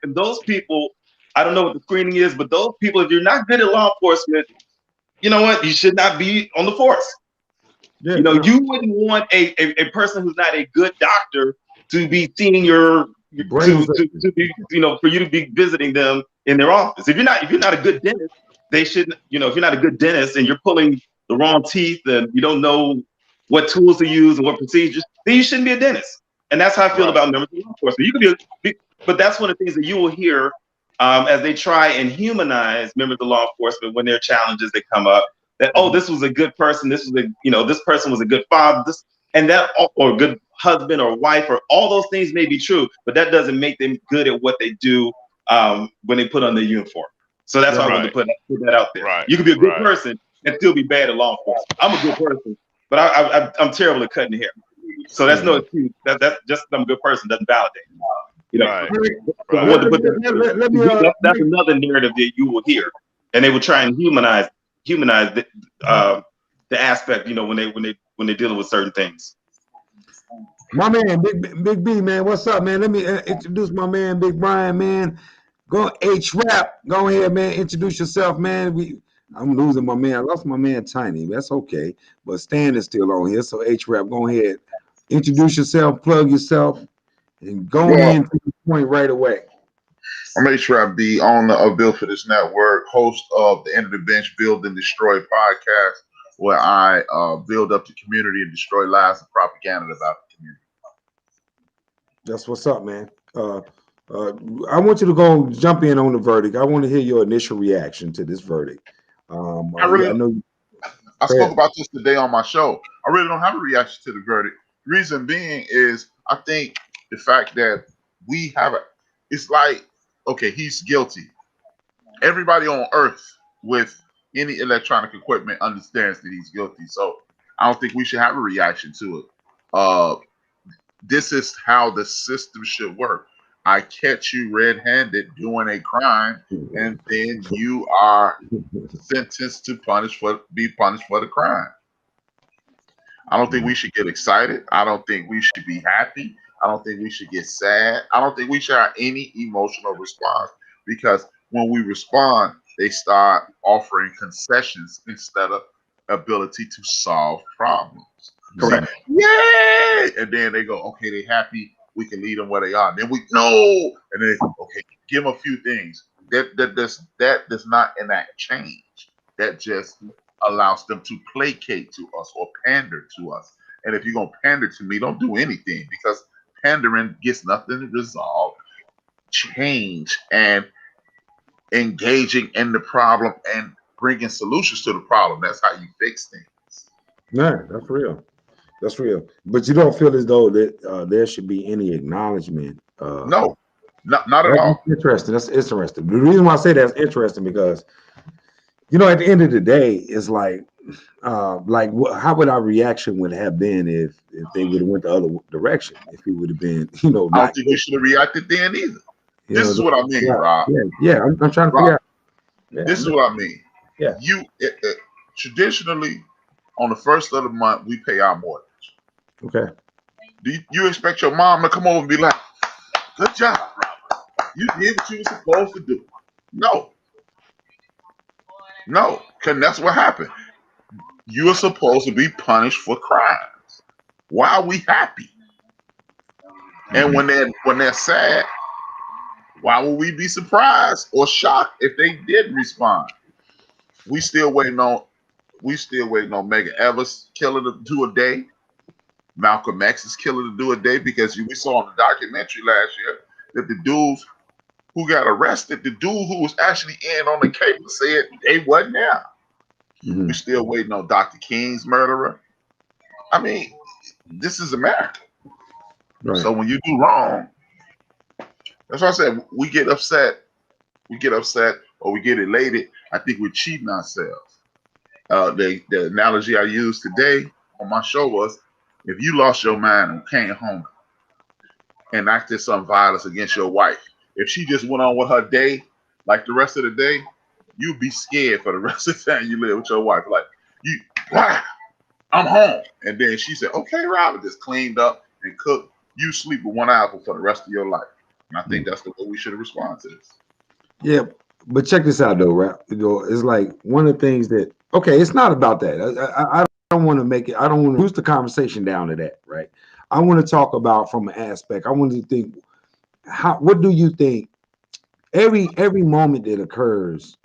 I don't know what the screening is, but those people, if you're not good at law enforcement, you know what? You should not be on the force. Yeah, you wouldn't want a person who's not a good doctor to be seeing for you to be visiting them in their office. If you're not a good dentist, they shouldn't, if you're not a good dentist and you're pulling the wrong teeth and you don't know what tools to use and what procedures, then you shouldn't be a dentist. And that's how I feel about members of law enforcement. You could but that's one of the things that you will hear as they try and humanize members of law enforcement when there are challenges that come up. That, this was a good person. This was this person was a good father. And that, or good husband or wife, or all those things may be true, but that doesn't make them good at what they do when they put on their uniform. So that's why I want to put that out there. Right. You can be a good person and still be bad at law enforcement. I'm a good person, but I'm terrible at cutting hair. So that's no excuse. That's just I'm a good person doesn't validate. You know, Right. I want to put that, that's another narrative that you will hear, and they will try and humanize the aspect. You know, when they're dealing with certain things. My man, Big B, man, what's up, man? Let me introduce my man, Big Brian, man. Go H-Rap. Go ahead, man. Introduce yourself, man. I'm losing my man. I lost my man Tiny. That's okay. But Stan is still on here. So H-Rap, go ahead. Introduce yourself, plug yourself, and go into the point right away. I'm H-Rap B, owner of Build for This Network, host of the End of the Bench Build and Destroy podcast, where I build up the community and destroy lies and propaganda about the community. That's what's up, man. I want you to go jump in on the verdict. I want to hear your initial reaction to this verdict. I spoke about this today on my show. I really don't have a reaction to the verdict. Reason being is I think the fact that we have it's like, okay, he's guilty. Everybody on earth with any electronic equipment understands that he's guilty. So I don't think we should have a reaction to it. This is how the system should work. I catch you red-handed doing a crime, and then you are sentenced to be punished for the crime. I don't think we should get excited. I don't think we should be happy. I don't think we should get sad. I don't think we should have any emotional response, because when we respond, they start offering concessions instead of ability to solve problems. Correct. Yay! And then they go, okay, they happy. We can lead them where they are. Then we no, and then okay, give them a few things. That does not enact change. That just allows them to placate to us or pander to us. And if you're gonna pander to me, don't do anything, because pandering gets nothing to resolve, change, and engaging in the problem and bringing solutions to the problem. That's how you fix things. Yeah, that's real. That's real. But you don't feel as though that there should be any acknowledgement. No, not at all. Interesting. That's interesting. The reason why I say that's interesting, because at the end of the day, it's like how would our reaction would have been if they would have went the other direction? If it would have been, I don't think we should have reacted then either. This is what I mean, Rob. Yeah. I'm trying to figure out. Yeah, this is what I mean. Yeah. Traditionally, on the first of the month, we pay our mortgage. Okay. Do you expect your mom to come over and be like, "Good job, Robert. You did what you were supposed to do"? No, because that's what happened. You are supposed to be punished for crimes. Why are we happy? And when they're sad, why would we be surprised or shocked if they did respond? We still waiting on Medgar Evers' killer to do a day. Malcolm X's killer to do a day, because we saw in the documentary last year that the dudes who got arrested, the dude who was actually in on the case, said they wasn't there. Mm-hmm. We still waiting on Dr. King's murderer. I mean, this is America. Right. So when you do wrong, that's why I said we get upset, or we get elated. I think we're cheating ourselves. The analogy I used today on my show was, if you lost your mind and came home and acted some violence against your wife, if she just went on with her day like the rest of the day, you'd be scared for the rest of the time you live with your wife. Like, I'm home. And then she said, okay, Robert, just cleaned up and cooked. You sleep with one apple for the rest of your life. And I think that's the way we should respond to this. Yeah, but check this out though, Rap. It's like one of the things that, okay, it's not about that. I don't want to make it, I don't want to reduce the conversation down to that, right? I want to talk about from an aspect. I want to think, what do you think every moment that occurs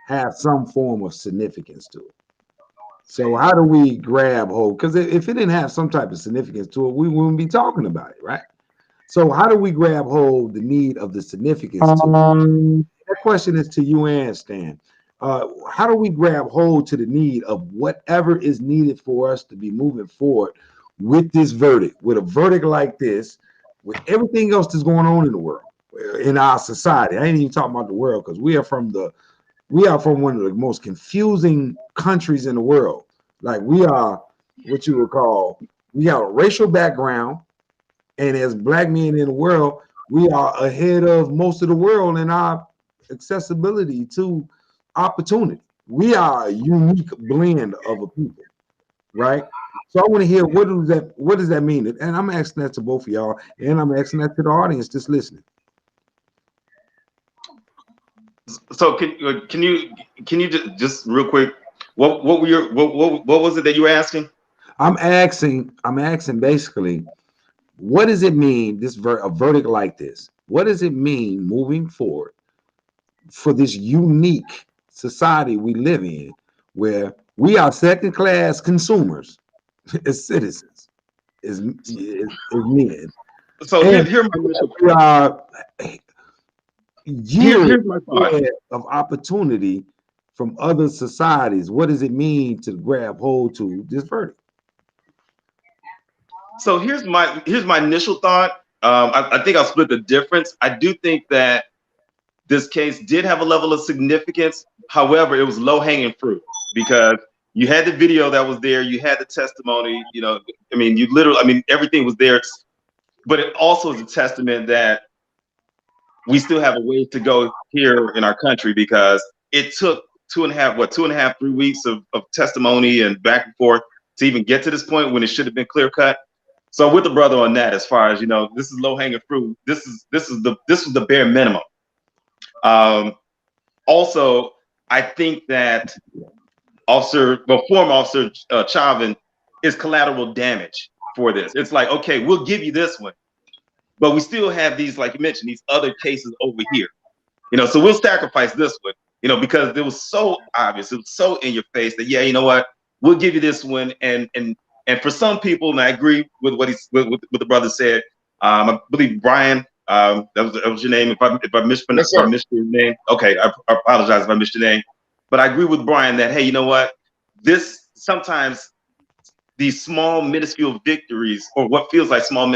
have some form of significance to it? So how do we grab hold? Because if it didn't have some type of significance to it, we wouldn't be talking about it, right? So how do we grab hold the need of the significance to it? That question is to you and Stan. How do we grab hold to the need of whatever is needed for us to be moving forward with this verdict, with a verdict like this, with everything else that's going on in the world, in our society. I ain't even talking about the world because we are from one of the most confusing countries in the world. Like we are what you would call, we have a racial background, and as black men in the world, we are ahead of most of the world in our accessibility to opportunity. We are a unique blend of a people, right? So I want to hear what does that mean? And I'm asking that to both of y'all, and I'm asking that to the audience just listening. So can you just real quick, what was it that you were asking? I'm asking basically, what does it mean, a verdict like this? What does it mean moving forward for this unique society we live in, where we are second-class consumers as citizens, as men? So here's my thought of opportunity from other societies. What does it mean to grab hold to this verdict? So here's my initial thought. I think I'll split the difference. I do think that this case did have a level of significance. However, it was low-hanging fruit because you had the video that was there, you had the testimony. You know, I mean, everything was there. But it also is a testament that we still have a ways to go here in our country because it took 2.5, 3 weeks of testimony and back and forth to even get to this point when it should have been clear cut. So with the brother on that, as far as this is low hanging fruit. This was the bare minimum. Also, I think that former officer Chauvin is collateral damage for this. It's like, okay, we'll give you this one, but we still have these, like you mentioned, these other cases over here. So we'll sacrifice this one, because it was so obvious, it was so in your face that you know what, we'll give you this one. And for some people, and I agree with what the brother said. I believe Brian, that was your name. If I mispronounced your name, okay, I apologize if I missed your name. But I agree with Brian that, hey, you know what? Sometimes these small, minuscule victories, or what feels like small,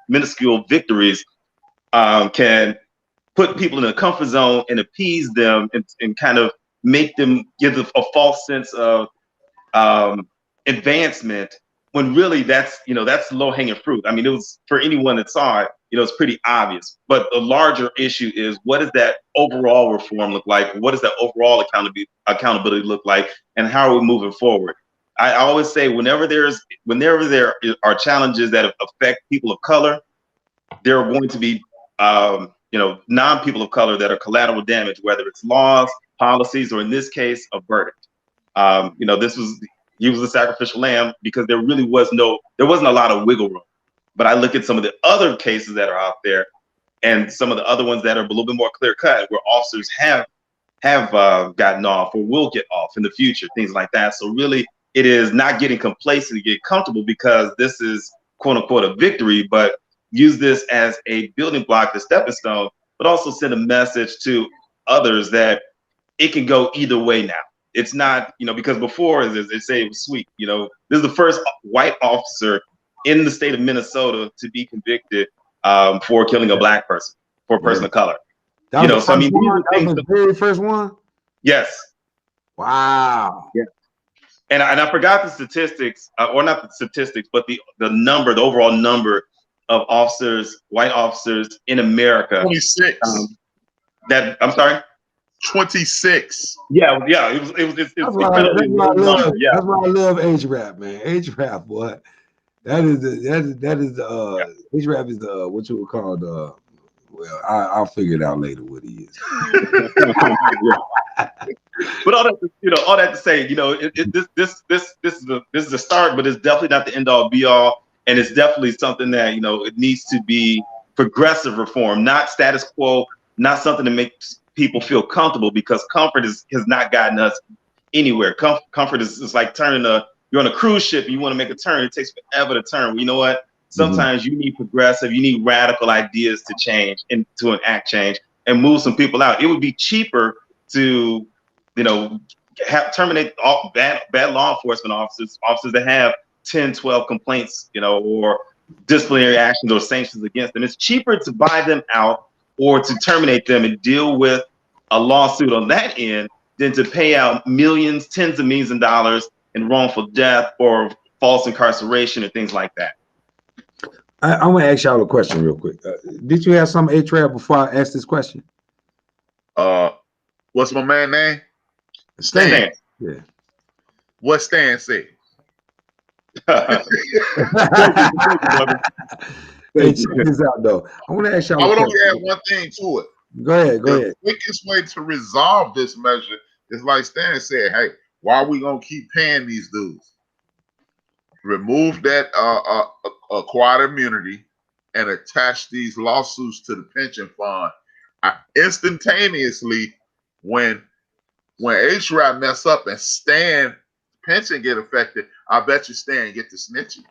minuscule victories, can put people in a comfort zone and appease them and kind of make them give a false sense of advancement, when really that's low hanging fruit. I mean, it was, for anyone that saw it, it's pretty obvious. But the larger issue is, what does that overall reform look like? What does that overall accountability look like? And how are we moving forward? I always say, whenever there are challenges that affect people of color, there are going to be non-people of color that are collateral damage, whether it's laws, policies, or in this case, a verdict. He was a sacrificial lamb because there wasn't a lot of wiggle room. But I look at some of the other cases that are out there, and some of the other ones that are a little bit more clear cut, where officers have gotten off or will get off in the future, things like that. So really, it is not getting complacent and get comfortable because this is quote unquote a victory, but use this as a building block, the stepping stone, but also send a message to others that it can go either way now. It's not, because before, as they say, it was sweet. This is the first white officer in the state of Minnesota to be convicted for killing a black person, for a person of color. That was the very first one? Yes. Wow. Yeah. And I forgot the statistics, or not the statistics, but the overall number of officers, white officers in America. 26. I'm sorry? 26. Yeah. It's incredibly low number. Yeah. That's why I love Age Rap, man. Age Rap, boy. Age Rap is the what you would call the. Well, I'll figure it out later what he is. But all that to say, this is a start, but it's definitely not the end all be all, and it's definitely something that it needs to be progressive reform, not status quo, not something that makes people feel comfortable, because comfort has not gotten us anywhere. Comfort is like you're on a cruise ship and you want to make a turn. It takes forever to turn. Well, you know what? Sometimes you need progressive, you need radical ideas to change and to enact change and move some people out. It would be cheaper to, terminate all bad law enforcement officers that have 10, 12 complaints, or disciplinary actions or sanctions against them. It's cheaper to buy them out or to terminate them and deal with a lawsuit on that end than to pay out millions, tens of millions of dollars in wrongful death or false incarceration and things like that. I want to ask y'all a question real quick. Did you have some A-Trail before I ask this question? What's my man name? Stan. Yeah. What Stan said? Hey, check this out though. I want to ask y'all. I would only add one thing to it. Go ahead. The quickest way to resolve this measure is like Stan said, hey, why are we gonna keep paying these dudes? Remove that acquired immunity and attach these lawsuits to the pension fund. Instantaneously, when H-Rap mess up and Stan pension get affected, I bet you Stan get the snitching.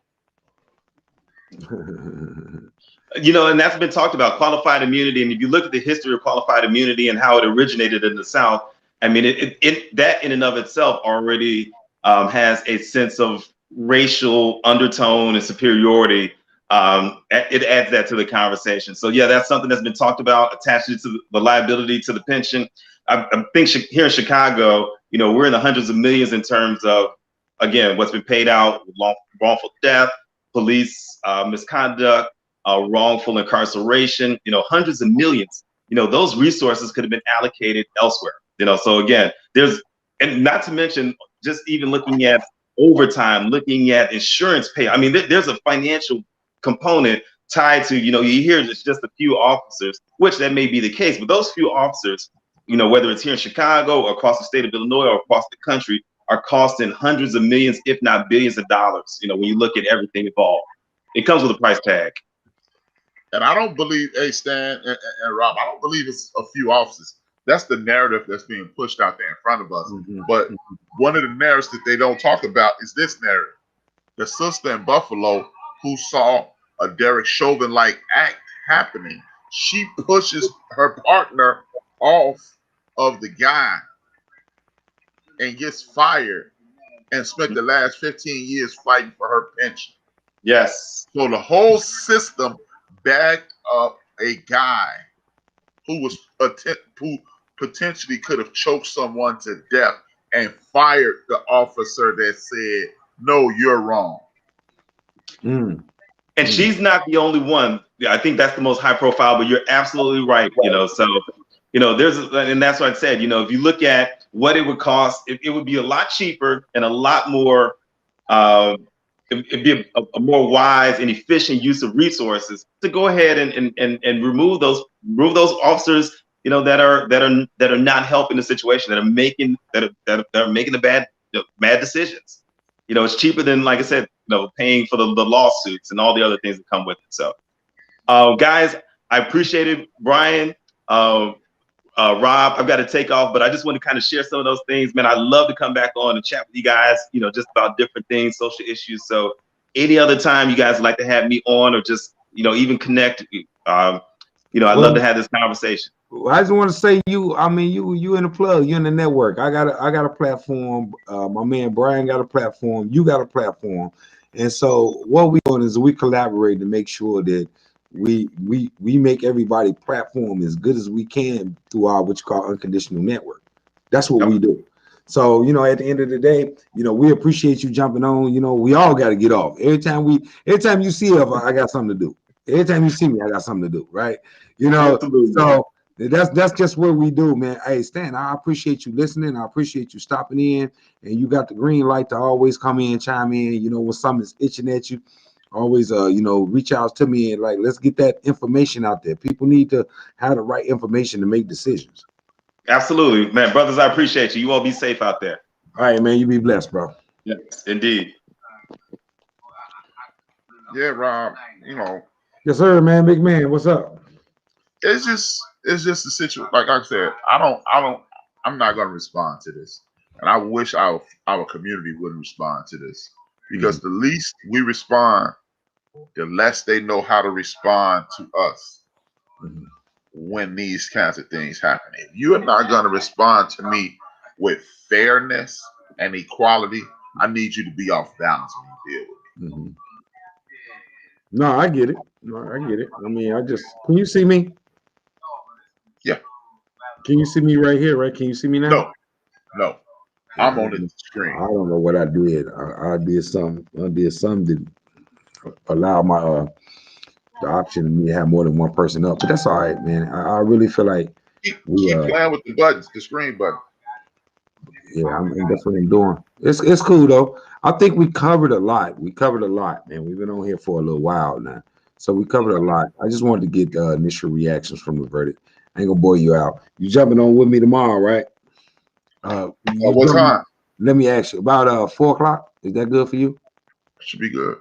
And that's been talked about, qualified immunity. And if you look at the history of qualified immunity and how it originated in the South, I mean, that in and of itself already has a sense of racial undertone and superiority. It adds that to the conversation. So yeah, that's something that's been talked about, attached to the liability to the pension. I think here in Chicago, we're in the hundreds of millions in terms of, again, what's been paid out, wrongful death, police misconduct, wrongful incarceration, hundreds of millions. Those resources could have been allocated elsewhere. So again, and not to mention just even looking at overtime, looking at insurance pay. I mean, there's a financial component tied to, you hear it's just a few officers, which that may be the case, but those few officers, whether it's here in Chicago or across the state of Illinois or across the country, are costing hundreds of millions, if not billions of dollars. When you look at everything involved, it comes with a price tag. And I don't believe, Stan and Rob, I don't believe it's a few officers. That's the narrative that's being pushed out there in front of us. Mm-hmm. But one of the narratives that they don't talk about is this narrative. The sister in Buffalo who saw a Derek Chauvin-like act happening, she pushes her partner off of the guy and gets fired and spent the last 15 years fighting for her pension. Yes. So the whole system backed up a guy who potentially could have choked someone to death and fired the officer that said, no, you're wrong. And she's not the only one. I think that's the most high profile, but you're absolutely right. So, and that's what I said, if you look at what it would cost, it would be a lot cheaper and a lot more, it'd be a more wise and efficient use of resources to go ahead and remove those officers, that are not helping the situation, that are making the bad decisions. It's cheaper than, like I said, paying for the lawsuits and all the other things that come with it. So, guys, I appreciate it, Brian, Rob. I've got to take off, but I just want to kind of share some of those things, man. I'd love to come back on and chat with you guys, just about different things, social issues. So, any other time you guys would like to have me on, or just even connect, I'd love to have this conversation. I just want to say you in the plug, you in the network. I got a platform. My man Brian got a platform. You got a platform. And so what we doing is we collaborate to make sure that we make everybody platform as good as we can through our what you call unconditional network. That's what we do. So, at the end of the day, we appreciate you jumping on. We all got to get off. Every time you see us, I got something to do. Every time you see me, I got something to do, right? Absolutely. So that's just what we do, man. Hey, Stan, I appreciate you listening. I appreciate you stopping in, and you got the green light to always come in, chime in. When something's itching at you, always, reach out to me and let's get that information out there. People need to have the right information to make decisions. Absolutely, man. Brothers, I appreciate you. You all be safe out there. All right, man. You be blessed, bro. Yes, indeed. Yeah, Rob. Yes, sir, man. Big man. What's up? It's just a situation. Like I said, I'm not going to respond to this. And I wish our community wouldn't respond to this, because the least we respond, the less they know how to respond to us when these kinds of things happen. If you are not going to respond to me with fairness and equality, I need you to be off balance when you deal with me. Mm-hmm. No, I get it. No, I get it. I mean, can you see me? Yeah. Can you see me right here? Right? Can you see me now? No. I'm on the screen. I don't know what I did. I did something. I did something to allow my the option of me to have more than one person up. But that's all right, man. I really feel like Keep playing with the buttons, the screen button. Yeah, that's what I'm doing. It's cool though. I think we covered a lot. We covered a lot, man. We've been on here for a little while now, so we covered a lot. I just wanted to get initial reactions from the verdict. I ain't gonna bore you out. You jumping on with me tomorrow, right? What time? Let me ask you about 4 o'clock. Is that good for you? Should be good.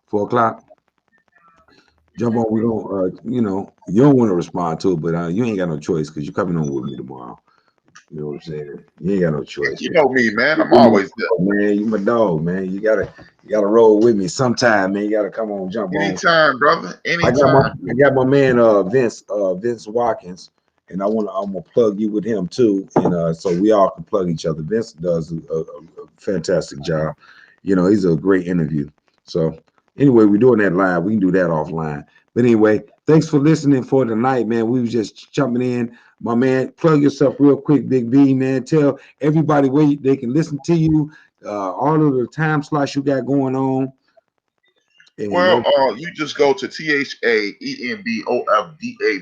4 o'clock. Jump on. We're gonna, you don't want to respond to it, but you ain't got no choice because you're coming on with me tomorrow. You know what I'm saying? You ain't got no choice. You know me, man. I'm always there. Man, you my dog, man. You gotta roll with me sometime, man. You gotta come on, jump anytime, brother. Anytime. I got my man Vince Watkins, and I'm gonna plug you with him too. And so we all can plug each other. Vince does a fantastic job. You know, he's a great interview. So anyway, we're doing that live. We can do that offline. But anyway, thanks for listening for tonight, man. We was just jumping in. My man, plug yourself real quick, Big B, man. Tell everybody where they can listen to you, all of the time slots you got going on. And you just go to THAENBOFDABENCH,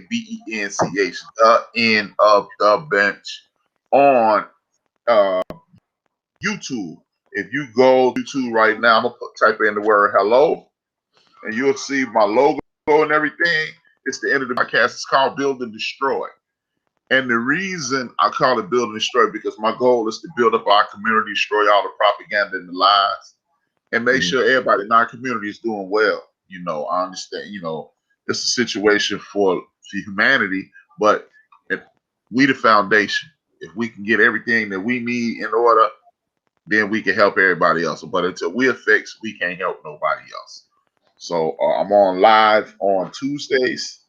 the end of the bench, on YouTube. If you go to YouTube right now, I'm gonna type in the word hello, and you'll see my logo and everything. It's the end of the podcast. It's called Build and Destroy. And the reason I call it Build and Destroy, because my goal is to build up our community, destroy all the propaganda and the lies, and make sure everybody in our community is doing well. You know, I understand, it's a situation for humanity, but we the foundation. If we can get everything that we need in order, then we can help everybody else. But until we're fixed, we can't help nobody else. So I'm on live on Tuesdays,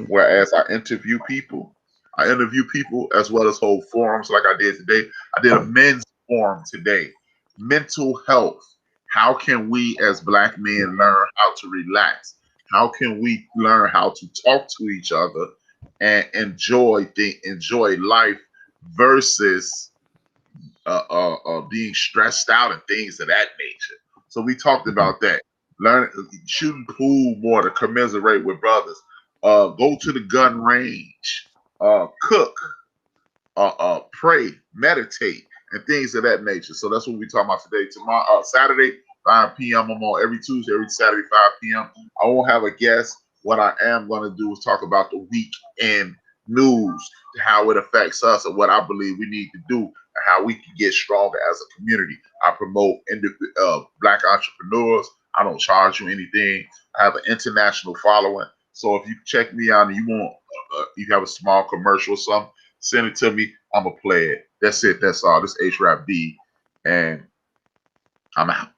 whereas I interview people. I interview people as well as hold forums like I did today. I did a men's forum today. Mental health. How can we as Black men learn how to relax? How can we learn how to talk to each other and enjoy life versus being stressed out and things of that nature? So we talked about that. Learn shooting pool more to commiserate with brothers. Go to the gun range. Cook, pray, meditate, and things of that nature. So that's what we're talking about today. Tomorrow, Saturday, 5 p.m. I'm on every Tuesday, every Saturday, 5 p.m. I won't have a guest. What I am going to do is talk about the weekend news, how it affects us, and what I believe we need to do, and how we can get stronger as a community. I promote Black entrepreneurs. I don't charge you anything. I have an international following. So if you check me out and you want, you have a small commercial or something, send it to me. I'm going to play it. That's it. That's all. This H-Rap D, and I'm out.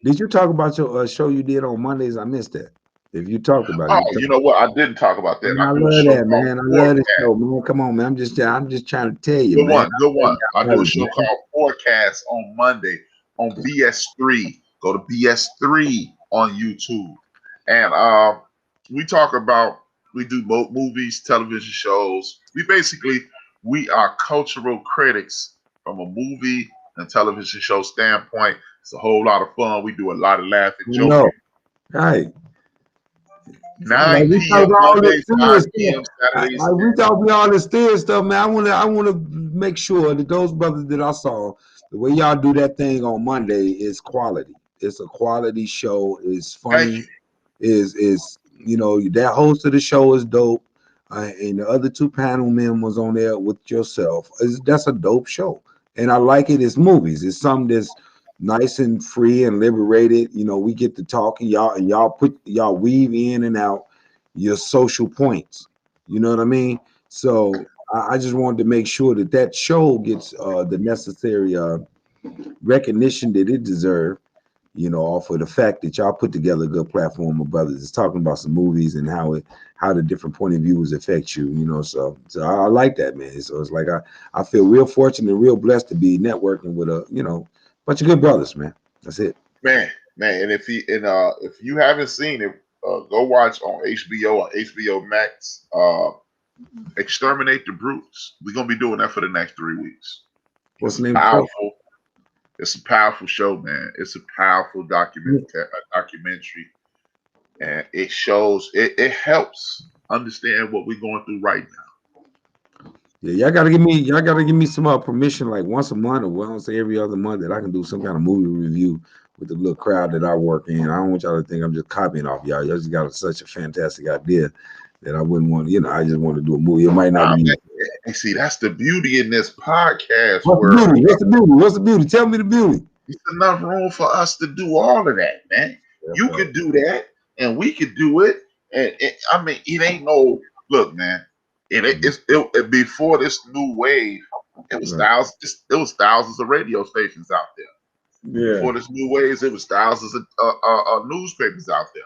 Did you talk about your show you did on Mondays? I missed that. If you talked about it. Oh, you know what? I didn't talk about that. I love that, man. I love this show, man. Come on, man. I'm just trying to tell you, man. Good one. I do a show called Forecast on Monday on BS3. Go to BS3 on YouTube. And we talk about, we do movies, television shows. We are cultural critics from a movie and television show standpoint. It's a whole lot of fun. We do a lot of laughing, joking. Right. 9 p.m. Mondays, 5 p.m. Saturdays. We talk about all this serious stuff, man. I want to make sure that those brothers that I saw, the way y'all do that thing on Monday is quality. It's a quality show. It's funny. Is that host of the show is dope, and the other two panel members on there with yourself. That's a dope show, and I like it. It's movies. It's something that's nice and free and liberated. We get to talk, and y'all weave in and out your social points. You know what I mean? So I just wanted to make sure that show gets the necessary recognition that it deserves. Off of the fact that y'all put together a good platform of brothers. It's talking about some movies and how the different point of views affect you. So I like that, man. So it's like I feel real fortunate and real blessed to be networking with a bunch of good brothers, man. That's it. Man, man. And if you haven't seen it, go watch on HBO or HBO Max. Exterminate the Brutes. We're gonna be doing that for the next 3 weeks. What's the name? Powerful. It's a powerful show, man. It's a powerful documentary, and it shows. It helps understand what we're going through right now. Yeah, y'all gotta give me some permission, like once a month, or well, I don't say every other month, that I can do some kind of movie review with the little crowd that I work in. I don't want y'all to think I'm just copying off y'all. Y'all just got such a fantastic idea that I wouldn't want. I just want to do a movie. It might not be. And see, that's the beauty in this podcast. What's the beauty? Tell me the beauty. There's enough room for us to do all of that, man. Yeah, you could do that, and we could do it. And I mean, it ain't no look, man. It before this new wave, it was thousands. It was thousands of radio stations out there. Yeah. Before this new wave, it was thousands of newspapers out there.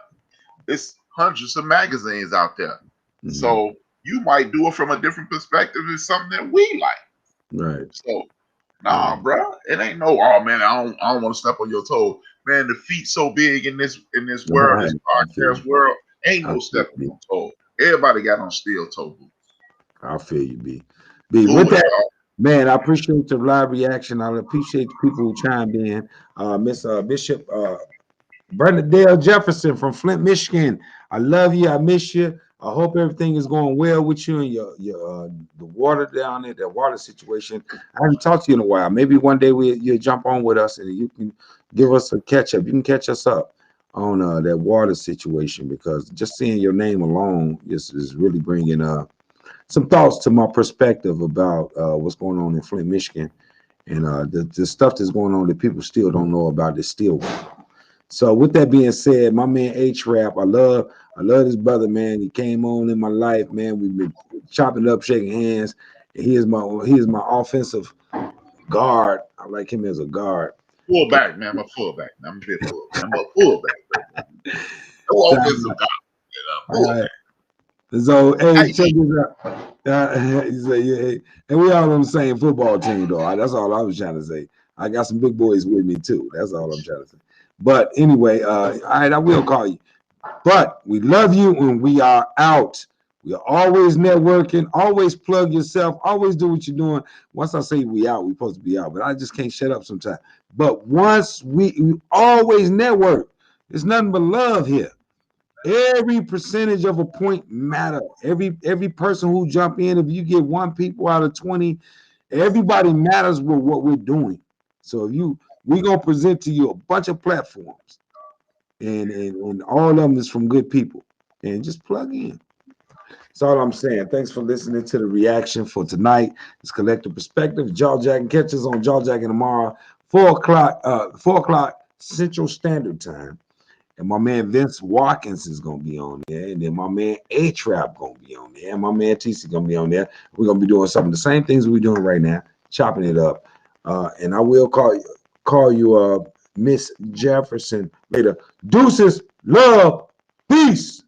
It's hundreds of magazines out there. Mm-hmm. So you might do it from a different perspective. It's something that we like. Right. So, nah, bro, it ain't no. Oh man, I don't want to step on your toe, man. The feet so big in this world, this podcast world, ain't no stepping on your toe. Everybody got on steel toe boots. I feel you, B. With that, man, I appreciate your live reaction. I appreciate the people who chimed in. Miss Bishop Bernadette Jefferson from Flint, Michigan. I love you. I miss you. I hope everything is going well with you and your the water down there, the water situation. I haven't talked to you in a while. Maybe one day you'll jump on with us and you can give us a catch up. You can catch us up on that water situation, because just seeing your name alone is really bringing some thoughts to my perspective about what's going on in Flint, Michigan, and the stuff that's going on that people still don't know about this still. So with that being said, my man H-Rap, I love this brother, man. He came on in my life, man. We've been chopping up, shaking hands. And he is my offensive guard. I like him as a guard. Fullback, man. I'm a fullback. I'm a fullback. No offensive guard. All right. So, hey, check this out. And we all on the same football team, though. That's all I was trying to say. I got some big boys with me, too. That's all I'm trying to say. But anyway, all right, I will call you. But we love you, and we are out. We are always networking. Always plug yourself. Always do what you're doing. Once I say we out, we're supposed to be out. But I just can't shut up sometimes. But once we always network. There's nothing but love here. Every percentage of a point matter. Every person who jump in, if you get 1 people out of 20, everybody matters with what we're doing. So we're gonna present to you a bunch of platforms, and all of them is from good people. And just plug in. That's all I'm saying. Thanks for listening to the reaction for tonight. It's Collective Perspective. Jaw Jacking. Catch us on Jaw Jacking tomorrow, 4 o'clock Central Standard Time. And my man Vince Watkins is gonna be on there, and then my man A-Trap gonna be on there, and my man TC gonna be on there. We're gonna be doing some of the same things we're doing right now, chopping it up. And I will call you Miss Jefferson later. Deuces, love, peace.